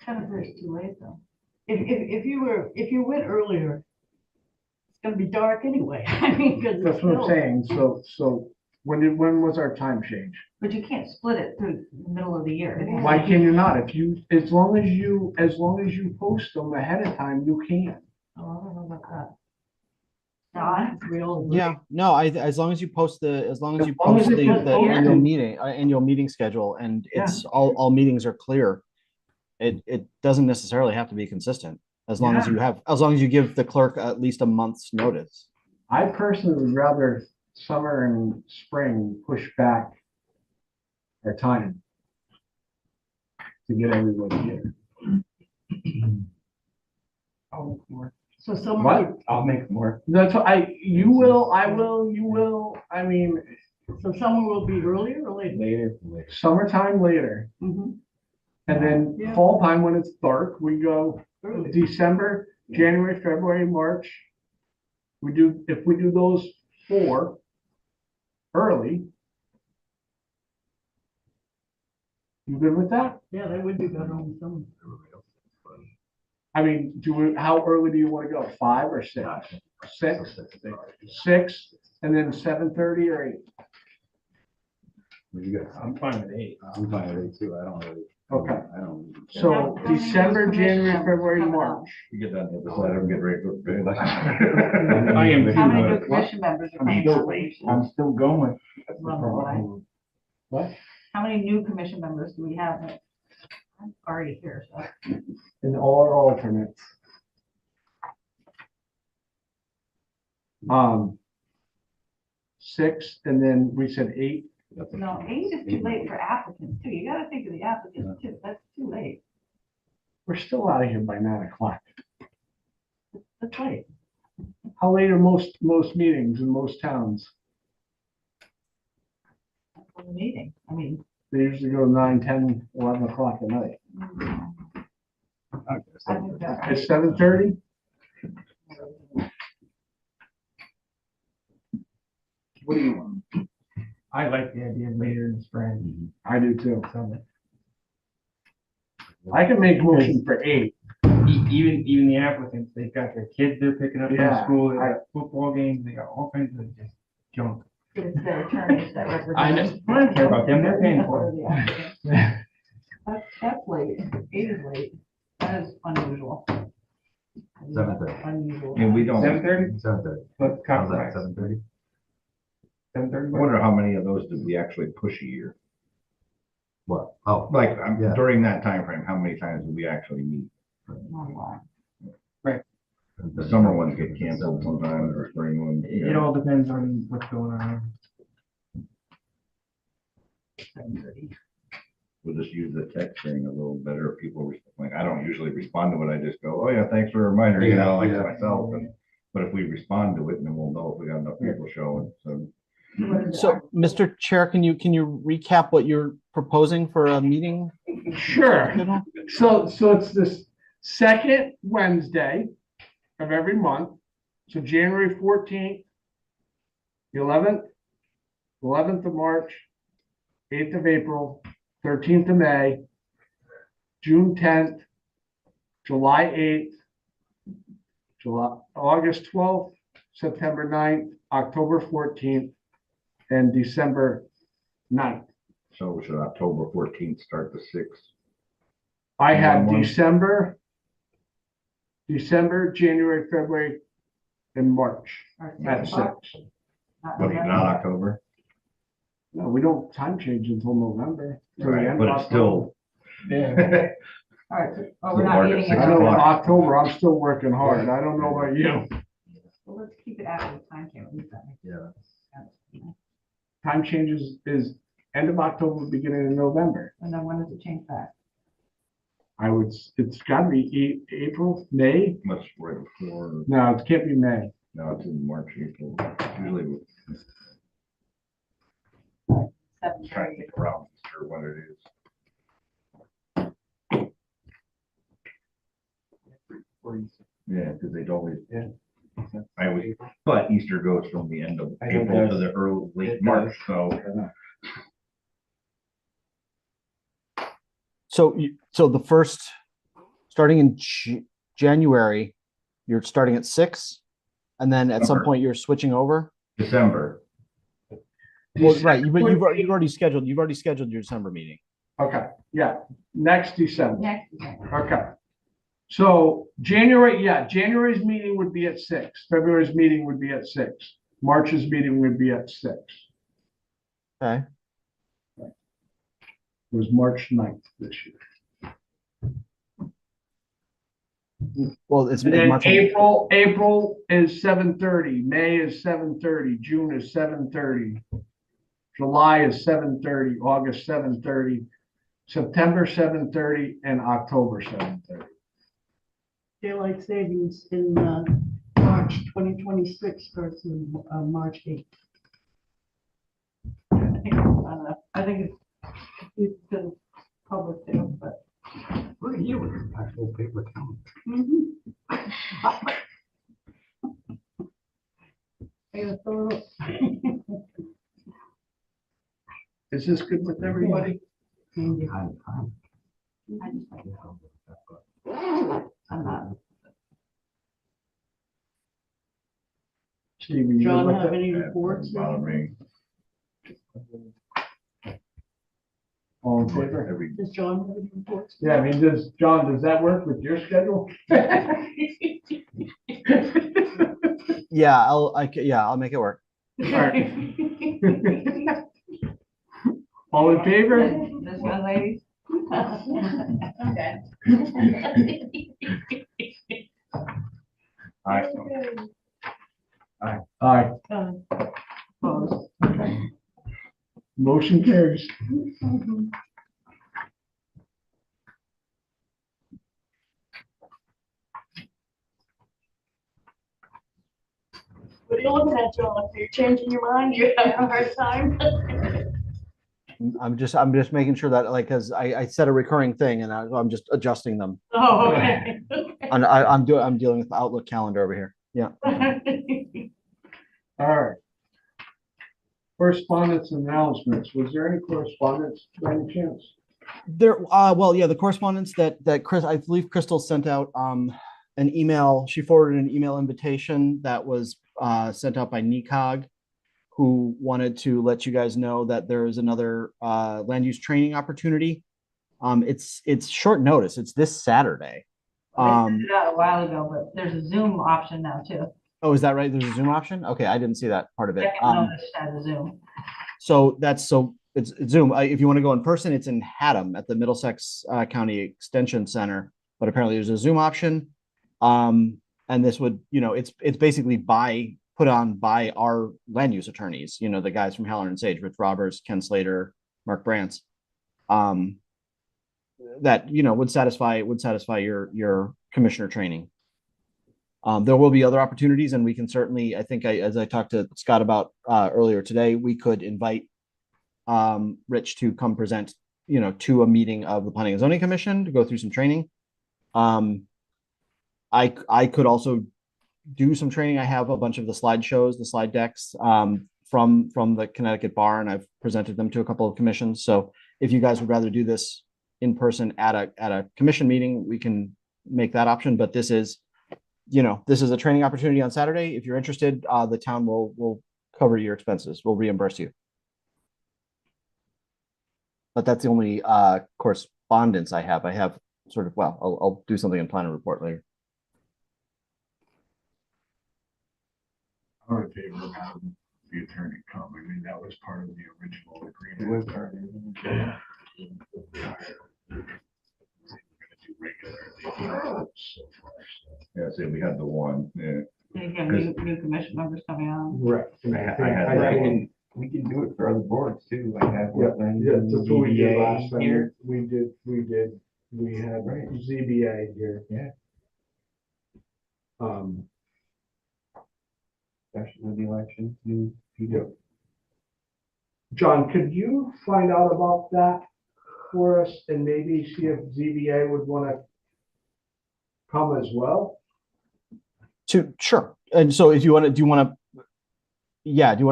7:30 is too late, though. If you went earlier, it's gonna be dark anyway. I mean, 'cause it's that's what I'm still- saying. So when was our time change? But you can't split it through the middle of the year. It has to Why be- can you not? If you, as long as you post them ahead of time, you can. Oh, I don't know about that. Don? We all agree. Yeah, no, as long as you post As long as it the gets annual meeting schedule and Yeah. it's all meetings are clear. It doesn't necessarily have to be consistent, as long as you give the clerk at least a month's notice. I personally would rather summer and spring push back our time to get everybody here. I'll make more. So someone What? would, I'll make more. That's what you will, you will, I mean, So someone will be earlier or later? Later. summertime later. Mhm. And then Yeah. fall time when it's dark, we go Early. December, January, February, March. If we do those 4 early. You good with that? Yeah, that would be better on some. I mean, how early do you want to go? 5 or 6? 6? 6, and then 7:30 or 8? I'm fine with 8. I'm fine with it too. I don't really. Okay, I don't. so How many December, commission January, members February, coming March. up? You get down to the side, I'm getting ready to go to bed. I am How many too, new but- commission members are I'm coming still, on? I'm still going. What? How many new commission members do we have? I'm already here, so. And all are alternates. 6, and then we said 8. No, 8 is too late for applicants too. You gotta think of the applicants too. That's too late. We're still out of here by 9 o'clock. That's late. How late are most meetings in most towns? For the meeting. I mean. They usually go 9, 10, 11 o'clock at night. I think that- It's 7:30? What do you want? I like the idea of later in the spring. I do too. Summer. I can make a motion for 8. Even the applicants, they've got their kids they're picking up from Yeah, school, they got football games, they got all kinds of just junk. It's their attorneys that represent. I know. I don't care about them, they're paying for it. The applicants. That's late. 8 is late. That is unusual. 7:30. Unusual. And we don't, 7:30? 7:30. Let's How's that, compromise. 7:30? 7:30? I wonder how many of those did we actually push a year? What? Oh, Like, Yeah. during that time frame, how many times did we actually meet? Not a lot. The summer ones get canceled sometimes, or spring ones. you It know. all depends on what's going on. 7:30. We'll just use the text thing a little better. If people, like, I don't usually respond to it. I just go, oh yeah, thanks for the reminder, you know, like Yeah. myself. But if we respond to it, then we'll know if we got enough people showing, so. What is it? So, Mr. Chair, can you recap what you're proposing for a meeting? Sure. schedule? So it's this second Wednesday of every month. So January 14th, the 11th of March, 8th of April, 13th of May, June 10th, July 8th, August 12th, September 9th, October 14th, and December 9th. So should October 14th start the 6th? I had One. December, January, February, and March Or at 6. Not But November? not October? No, we don't time change until November. till the Right, end but of it's still. Yeah. All right, so- oh, So we're not mark it meeting. 6 I know in o'clock. October, I'm still working hard. I don't know about you. Well, let's keep it after the time camp. yeah. Time changes is end of October, beginning of November. And then when does it change back? It's gotta be April, May? Much right before, No, it can't be May. no, it's in March, April, usually we're 7:30. trying to get around Easter when it is. Yeah, because they'd always. Yeah. I always, but Easter goes from the end of I know it April to does. the early, late It March, does. so. So the first, starting in January, you're starting at 6, and then at some Summer. point you're switching over. December, Well, right, December you've already scheduled your December meeting. Okay, yeah, next December. Next December. Okay. So January's meeting would be at 6. February's meeting would be at 6. March's meeting would be at 6. Okay. It was March 9th this year. Well, it's And then March. April is 7:30, May is 7:30, June is 7:30. July is 7:30, August 7:30, September 7:30, and October 7:30. Daylight savings in March 2026 versus March 8th. I think it's the public too, but. Look at you with your actual paper calendar. Is this good with everybody? Kind of time. I just like, I'm not. Steve, you John, with have that? any That reports? doesn't bother me. All in favor? Every Does John have any reports? Yeah, I mean, John, does that work with your schedule? Yeah, I'll make it work. Alright. All in favor? This one, ladies? Okay. Aye. Aye. Opposed. Motion carries. What are you looking at, John? Are you changing your mind? You're having a hard time? I'm just making sure that, like, cause I said a recurring thing and I'm just adjusting them. Oh, okay. And I'm dealing with the Outlook calendar over here. Yeah. All right. Correspondence and announcements. Was there any correspondence by any chance? Well, yeah, the correspondence that I believe Crystal sent out, an email, she forwarded an email invitation that was, sent out by NECOG, who wanted to let you guys know that there is another, land use training opportunity. It's short notice. It's this Saturday. I sent it out a while ago, but there's a Zoom option now too. Oh, is that right? There's a Zoom option? Okay, I didn't see that part of it. Second notice has a Zoom. So it's Zoom. If you want to go in person, it's in Haddam at the Middlesex County Extension Center, but apparently there's a Zoom option. And this would, it's basically put on by our land use attorneys, the guys from Halloran and Sage, Rich Roberts, Ken Slater, Mark Brantz. That, would satisfy your commissioner training. There will be other opportunities, and we can certainly, I think, as I talked to Scott about earlier today, we could invite Rich to come present, to a meeting of the Planning and Zoning Commission to go through some training. I could also do some training. I have a bunch of the slideshows, the slide decks from the Connecticut Bar, and I've presented them to a couple of commissions. So if you guys would rather do this in person at a commission meeting, we can make that option. But this is a training opportunity on Saturday. If you're interested, the town will cover your expenses. We'll reimburse you. But that's the only correspondence I have. I have I'll do something in plan and report later. I'm in favor of having the attorney come. I mean, that was part of the original agreement. Yeah. Yeah, so we had the one, yeah. You have new commission members coming on. Right. I had that one. We can do it for other boards too, like have Yeah, wetlands yeah, and that's what we did ZBA last time. here. We had Right. ZBA here. Yeah. Especially with the election, new people. John, could you find out about that for us and maybe see if ZBA would want to come as well? Sure. And so if do you want to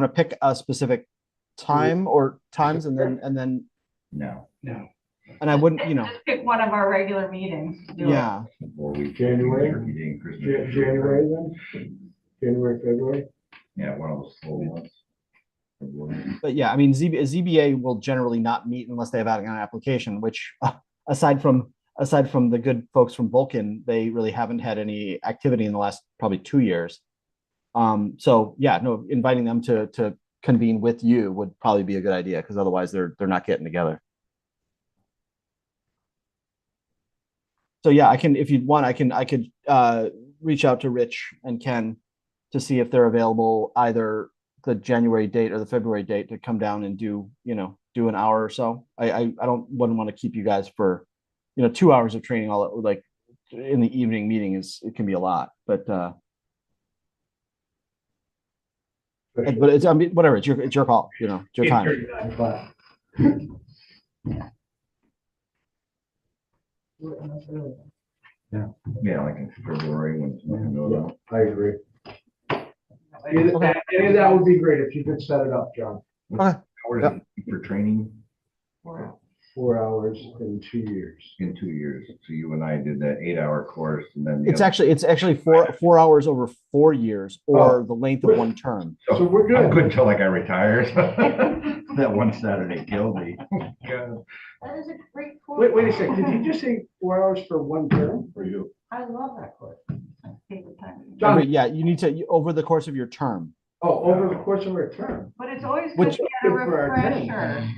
pick a specific time or times and then, No. and I wouldn't, Just pick one of our regular meetings. to do it. yeah. Or we. January? Turkey Day and Christmas. January then? January, February? Yeah, one of those slow ones. But yeah, I mean, ZBA will generally not meet unless they have an application, which aside from the good folks from Vulcan, they really haven't had any activity in the last probably 2 years. So yeah, no, inviting them to convene with you would probably be a good idea, because otherwise they're not getting together. So yeah, I can, if you want, I could reach out to Rich and Ken to see if they're available either the January date or the February date to come down and do an hour or so. Wouldn't want to keep you guys for 2 hours of training all like in the evening meeting it can be a lot, but it's, I mean, whatever, it's your call, it's your time. 8:30, 9 o'clock. Yeah, like in February when it's nothing going on. I agree. Any of that would be great if you could set it up, John. Hours for training 4 hours in 2 years. in 2 years. So you and I did that 8-hour course and then. It's actually 4 hours over 4 years, or the length of one term. So we're I'm good. good till like I retire. That one Saturday killed me. That is a great course. Wait a second. Did you just say 4 hours for one term? For you. I love that course. My favorite time. John- Yeah, you need to, over the course of your term. Oh, over the course of our term. But it's always good Which- to get a Good for our team. refresher,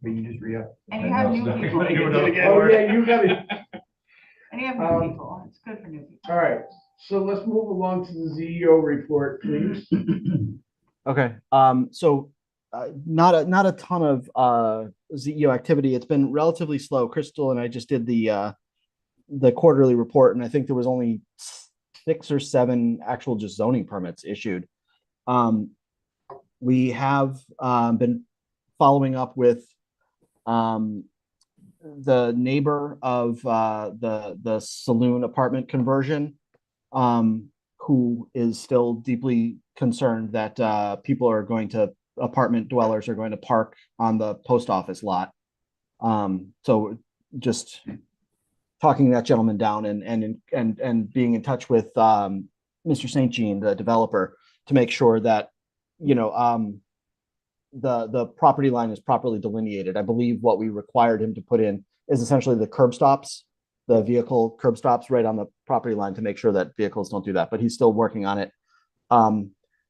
But you just re-up. and you have new people, Oh, yeah, you got it. and you have new people, it's good for new people. All right. So let's move along to the CEO report, please. Okay, so not a ton of ZEO activity. It's been relatively slow. Crystal and I just did the quarterly report, and I think there was only 6 or 7 actual just zoning permits issued. We have been following up with the neighbor of the saloon apartment conversion, who is still deeply concerned that apartment dwellers are going to park on the post office lot. So just talking that gentleman down and being in touch with Mr. St. Jean, the developer, to make sure that the property line is properly delineated. I believe what we required him to put in is essentially the curb stops, the vehicle curb stops right on the property line, to make sure that vehicles don't do that, but he's still working on it.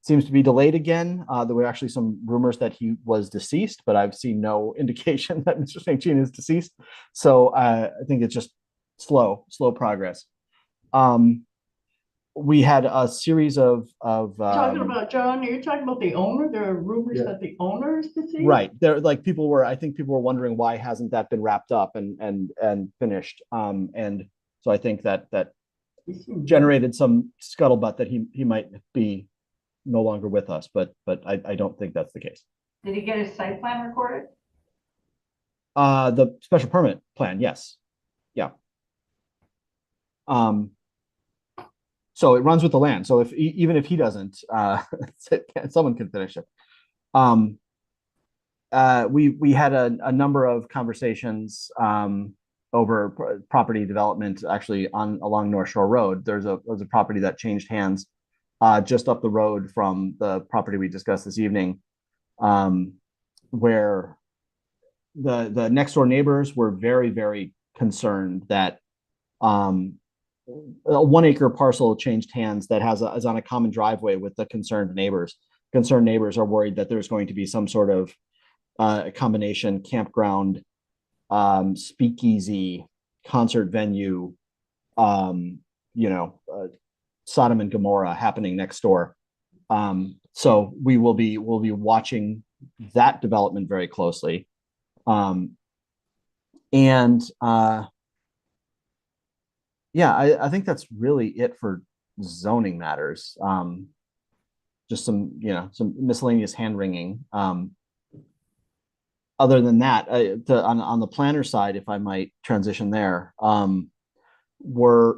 Seems to be delayed again. There were actually some rumors that he was deceased, but I've seen no indication that Mr. St. Jean is deceased. So I think it's just slow progress. We had a series of Talking about, John, you're talking about the owner? There are rumors Yeah. that the owner is deceased? right there, like I think people were wondering why hasn't that been wrapped up and finished. And so I think that generated some scuttlebutt that he might be no longer with us, but I don't think that's the case. Did he get his site plan recorded? The special permit plan, yes. Yeah. So it runs with the land. So even if he doesn't, someone can finish it. We had a number of conversations over property development, actually along North Shore Road. There's a property that changed hands just up the road from the property we discussed this evening, where the next door neighbors were very, very concerned that a 1 acre parcel changed hands that is on a common driveway with the concerned neighbors. Concerned neighbors are worried that there's going to be some sort of combination campground, speakeasy, concert venue, Sodom and Gomorrah happening next door. So we'll be watching that development very closely. Yeah, I think that's really it for zoning matters. Just some miscellaneous hand wringing. Other than that, on the planner side, if I might transition there, we're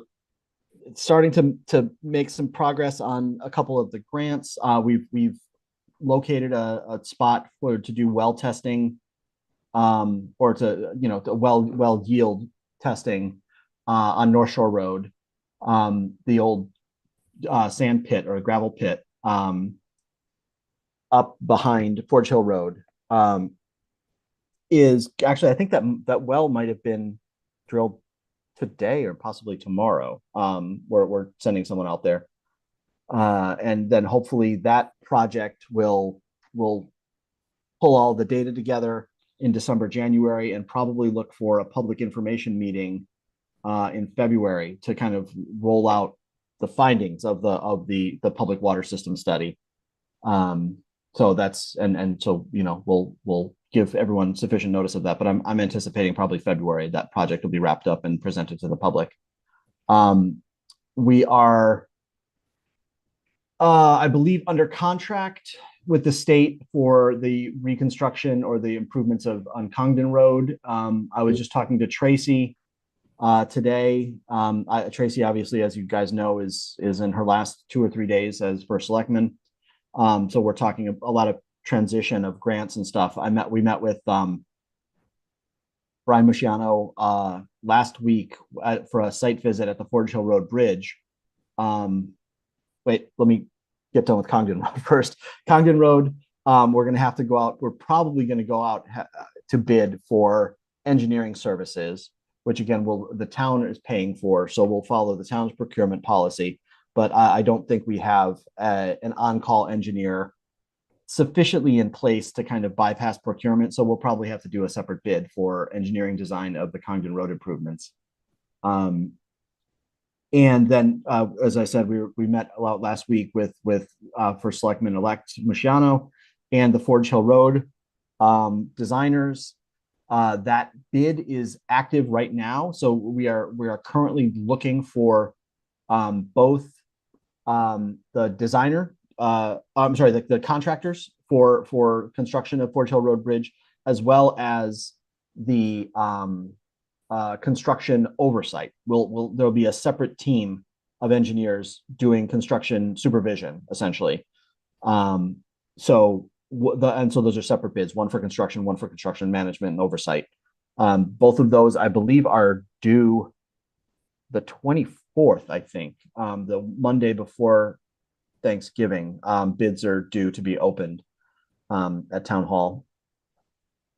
starting to make some progress on a couple of the grants. We've located a spot to do well testing, or to well yield testing on North Shore Road, the old sand pit or gravel pit. up behind Forge Hill Road, is actually, I think that well might have been drilled today or possibly tomorrow. We're sending someone out there. And then hopefully that project will pull all the data together in December, January, and probably look for a public information meeting in February to kind of roll out the findings of the public water system study. So that's and so we'll give everyone sufficient notice of that, but I'm anticipating probably February that project will be wrapped up and presented to the public. We are, I believe, under contract with the state for the reconstruction or the improvements on Congdon Road. I was just talking to Tracy today. Tracy, obviously, as you guys know, is in her last 2 or 3 days as first selectman. So we're talking a lot of transition of grants and stuff. We met with Brian Musciano last week for a site visit at the Forge Hill Road Bridge. Wait, let me get done with Congdon Road first. Congdon Road, we're going to have to go out. We're probably going to go out to bid for engineering services, which again, the town is paying for. So we'll follow the town's procurement policy. But I don't think we have an on-call engineer sufficiently in place to kind of bypass procurement. So we'll probably have to do a separate bid for engineering design of the Congdon Road improvements. And then, as I said, we met a lot last week with First Selectman-elect Musciano and the Forge Hill Road designers. That bid is active right now. So we are currently looking for both the designer, I'm sorry, the contractors for construction of Forge Hill Road Bridge, as well as the construction oversight. There'll be a separate team of engineers doing construction supervision, essentially. So those are separate bids, one for construction management and oversight. Both of those, I believe, are due the 24th, I think, the Monday before Thanksgiving. Bids are due to be opened at Town Hall.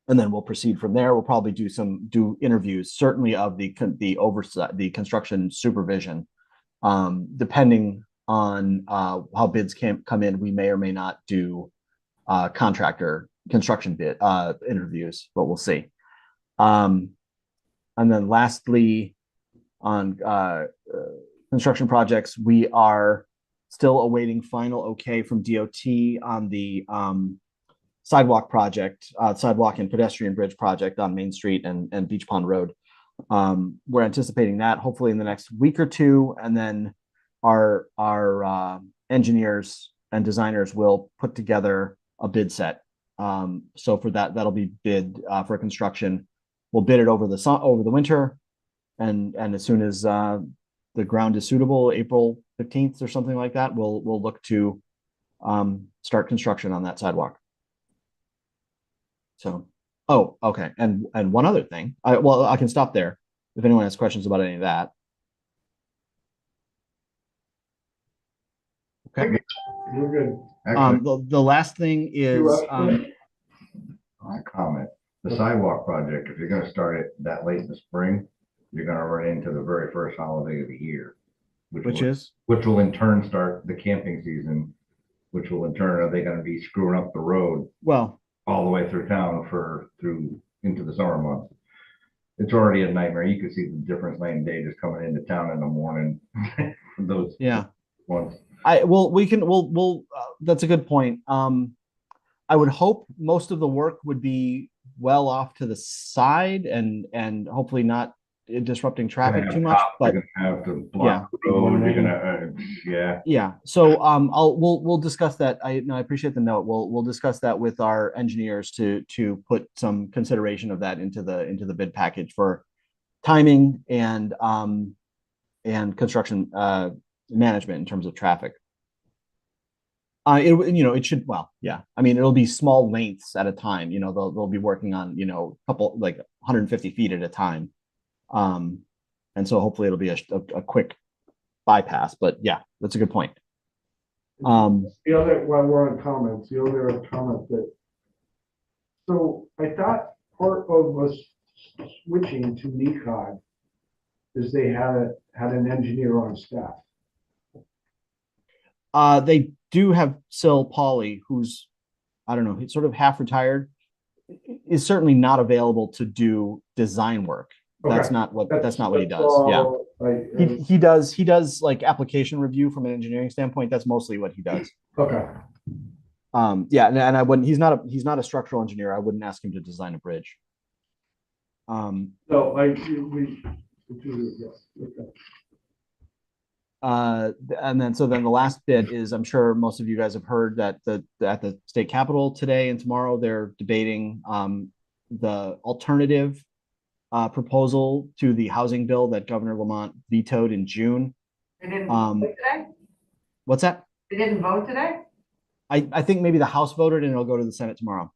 And then we'll proceed from there. We'll probably do interviews, certainly of the oversight, the construction supervision. Depending on how bids come in, we may or may not do contractor construction bid interviews, but we'll see. And then lastly, on construction projects, we are still awaiting final okay from DOT on the sidewalk project, sidewalk and pedestrian bridge project on Main Street and Beach Pond Road. We're anticipating that hopefully in the next week or two, and then our engineers and designers will put together a bid set. So for that'll be bid for construction. We'll bid it over the winter, and as soon as the ground is suitable, April 15th or something like that, we'll look to start construction on that sidewalk. So, oh, okay. And one other thing, I can stop there if anyone has questions about any of that. Okay. We're good. Actually, The last thing is, my comment, the sidewalk project, if you're gonna start it that late in the spring, you're gonna run into the very first holiday of the year. which is, Which will in turn start the camping season, which will in turn, are they gonna be screwing up the road well, all the way through town through into the summer months? It's already a nightmare. You can see the difference night and day just coming into town in the morning. Those yeah. ones. We'll that's a good point. I would hope most of the work would be well off to the side and hopefully not disrupting traffic too much, but You're gonna have to block the road, you're gonna, yeah. So we'll discuss that. I appreciate the note. We'll discuss that with our engineers to put some consideration of that into the bid package for timing and construction management in terms of traffic. It should, well, yeah. I mean, it'll be small lengths at a time. They'll be working on, a couple, like 150 feet at a time. And so hopefully it'll be a quick bypass, but yeah, that's a good point. The other, while we're on comments, the other comment that, so I thought part of us switching to NECOG is they had an engineer on staff. They do have Sil Pauly, who's, I don't know, he's sort of half retired, is certainly not available to do design work. That's Okay. not what he does. Yeah. all He does like application review from an engineering standpoint. That's mostly what he does. Okay, Yeah, and I wouldn't, he's not a structural engineer. I wouldn't ask him to design a bridge. so yes, okay. And then the last bit is, I'm sure most of you guys have heard that at the state capitol today and tomorrow, they're debating the alternative proposal to the housing bill that Governor Lamont vetoed in June. They didn't vote today? What's that? They didn't vote today? I think maybe the House voted and it'll go to the Senate tomorrow.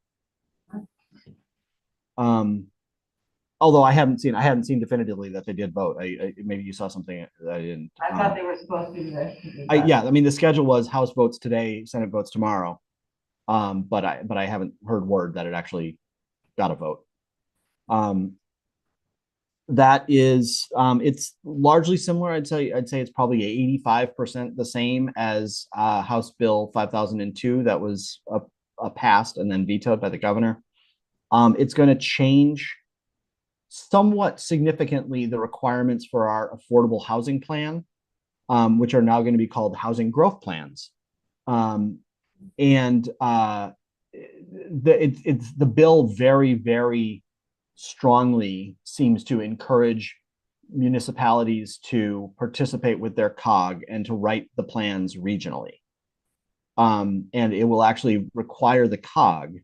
Although I hadn't seen definitively that they did vote. Maybe you saw something that I didn't. I thought they were supposed to do this. Yeah, I mean, the schedule was House votes today, Senate votes tomorrow. But I haven't heard word that it actually got a vote. That is, it's largely similar. I'd say it's probably 85% the same as House Bill 5002 that was passed and then vetoed by the governor. It's going to change somewhat significantly the requirements for our affordable housing plan, which are now going to be called housing growth plans. The bill very, very strongly seems to encourage municipalities to participate with their COG and to write the plans regionally. And it will actually require the COG.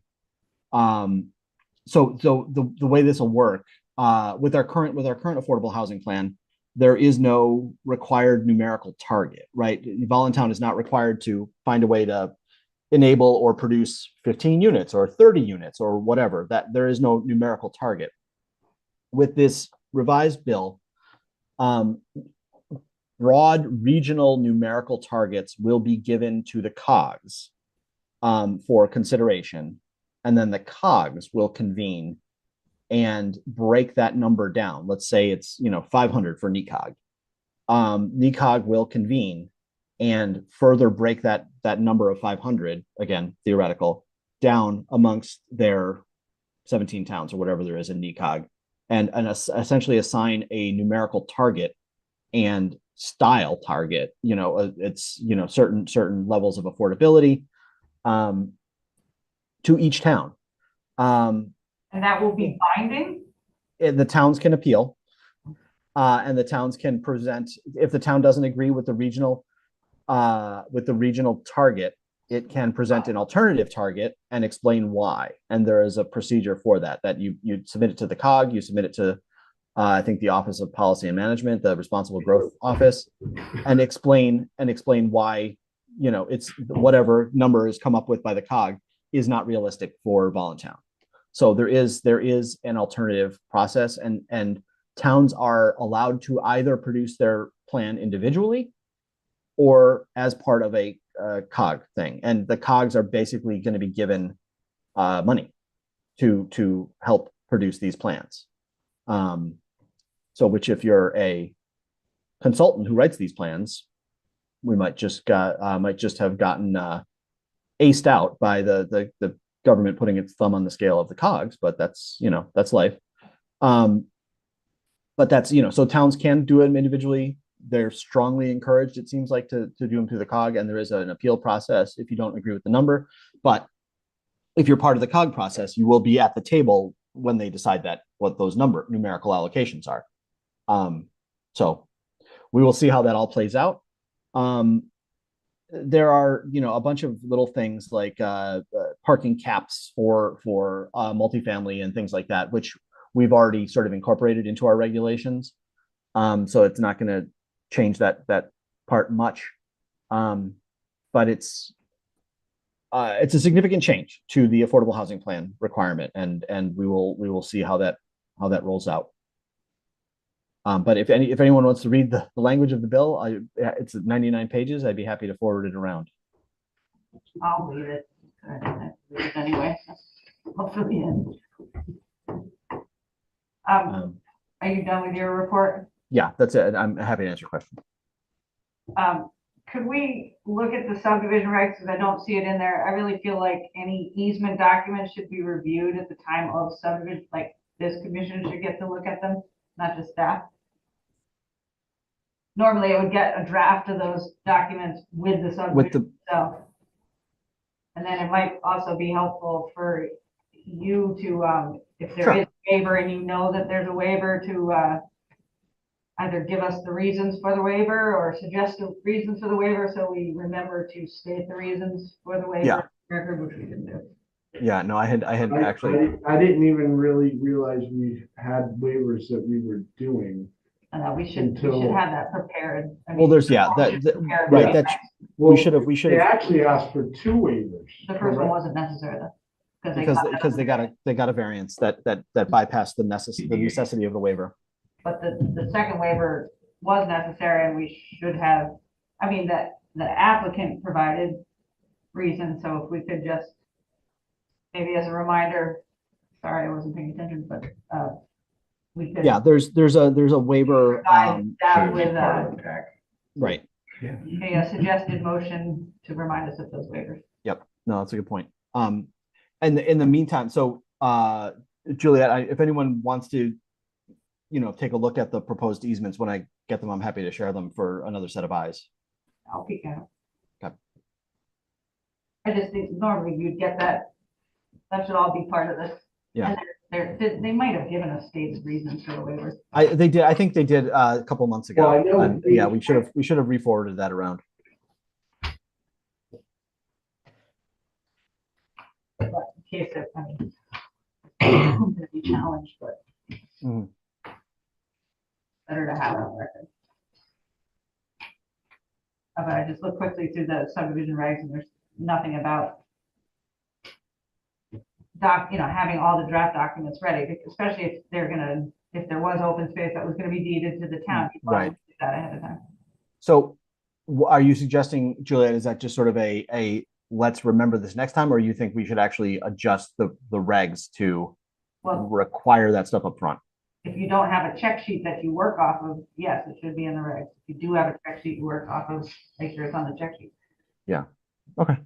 So the way this will work, with our current affordable housing plan, there is no required numerical target, right? Voluntown is not required to find a way to enable or produce 15 units or 30 units or whatever. That there is no numerical target. With this revised bill, broad regional numerical targets will be given to the COGs for consideration, and then the COGs will convene and break that number down. Let's say it's 500 for NECOG. NECOG will convene and further break that number of 500, again theoretical, down amongst their 17 towns or whatever there is in NECOG, and essentially assign a numerical target and style target. It's certain levels of affordability to each town. And that will be binding? The towns can appeal, and the towns can present, if the town doesn't agree with the regional target, it can present an alternative target and explain why. And there is a procedure for that you submit it to the COG, you submit it to I think the Office of Policy and Management, the Responsible Growth Office, and explain why it's whatever number is come up with by the COG is not realistic for Voluntown. So there is an alternative process, and towns are allowed to either produce their plan individually or as part of a COG thing. And the COGs are basically going to be given money to help produce these plans. So which, if you're a consultant who writes these plans, we might just have gotten aced out by the government putting its thumb on the scale of the COGs, but that's life. But that's, so towns can do them individually. They're strongly encouraged, it seems like, to do them through the COG, and there is an appeal process if you don't agree with the number. But if you're part of the COG process, you will be at the table when they decide what those numerical allocations are. So we will see how that all plays out. There are, a bunch of little things like parking caps for multifamily and things like that, which we've already sort of incorporated into our regulations. So it's not going to change that part much. But it's a significant change to the affordable housing plan requirement, and we will see how that rolls out. But if anyone wants to read the language of the bill, it's 99 pages. I'd be happy to forward it around. I'll leave it. I don't have to leave it anyway. Hopefully, are you done with your report? Yeah, that's it. I'm happy to answer your question. Could we look at the subdivision regs, because I don't see it in there. I really feel like any easement documents should be reviewed at the time of subdivision, like this commission should get to look at them, not just staff. Normally, I would get a draft of those documents with the With subdivision the, itself. And then it might also be helpful for you to, if there Sure. is a waiver and you know that there's a waiver, to either give us the reasons for the waiver or suggest the reasons for the waiver, so we remember to state the reasons for the waiver. Yeah. on the record, which we didn't do. yeah, no, I had actually, I didn't even really realize we had waivers that we were doing. We should Until- have that prepared. I well, mean, there's, yeah, prepared right, for that's, the we should have, They actually asked for 2 waivers. first one correct? wasn't necessary though. because they got a variance that bypassed the necessity of the waiver. But the second waiver was necessary and we should have, I mean, that the applicant provided reasons, so if we could just, maybe as a reminder, sorry, I wasn't paying attention, but, we could. Yeah, there's a waiver, Provide staff Should be with part of the pack. right. a suggested motion to remind us of those waivers. No, that's a good point. And in the meantime, so, Juliet, if anyone wants to, take a look at the proposed easements, when I get them, I'm happy to share them for another set of eyes. I'll peek at it. Okay. I just think normally you'd get that should all be part of this. Yeah. And they might have given us stated reasons for the waivers. I think they did a couple months ago. Well, I know And, yeah, we should have re-forwarded that around. But in case it, I mean, it's gonna be challenged, but Mhm. better to have on record. But I just looked quickly through the subdivision regs and there's nothing about having all the draft documents ready, especially if if there was open space that was gonna be deeded to the town. you'd want to Right. do that ahead of time. So are you suggesting, Juliet, is that just sort of a let's remember this next time, or you think we should actually adjust the regs to Well, require that stuff up front? if you don't have a check sheet that you work off of, yes, it should be in the regs. If you do have a check sheet you work off of, make sure it's on the check sheet. Okay.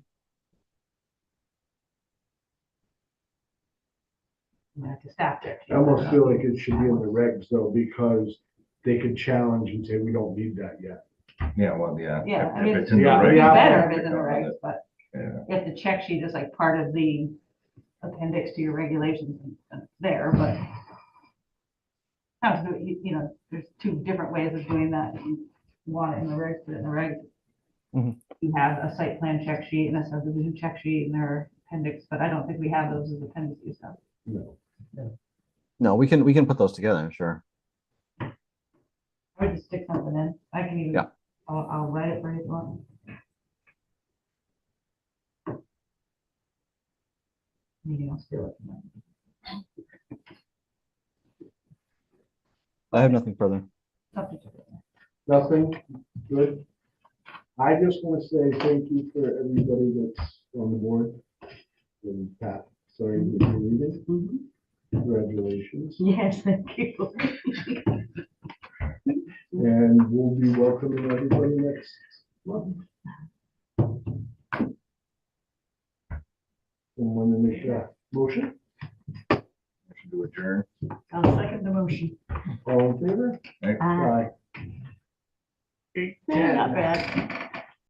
It's a staff check sheet. I almost feel like it should be in the regs though, because they could challenge and say, we don't need that yet. Yeah, well, yeah. Yeah, I If mean, it's in the Yeah, It'd be regs, better if we it's in the cover regs, it. but Yeah. if the check sheet is like part of the appendix to your regulations, then it's there, but how to do it, there's 2 different ways of doing that. If you want it in the regs, put it in the regs. Mhm. You have a site plan check sheet and a subdivision check sheet and their appendix, but I don't think we have those as appendices, so. No. No, we can put those together, sure. I would just stick something in. I can even, Yeah. I'll write it for you if you want. Meeting, I'll steal it. I have nothing further. Subject to it. Nothing? Good. I just want to say thank you for everybody that's on the board. And Pat, sorry that you're leaving. Congratulations. Yes, thank you. And we'll be welcoming everybody next month. Someone to make a motion? Motion to adjourn. I'll second the motion. All in favor? Aye. Aye. Not bad.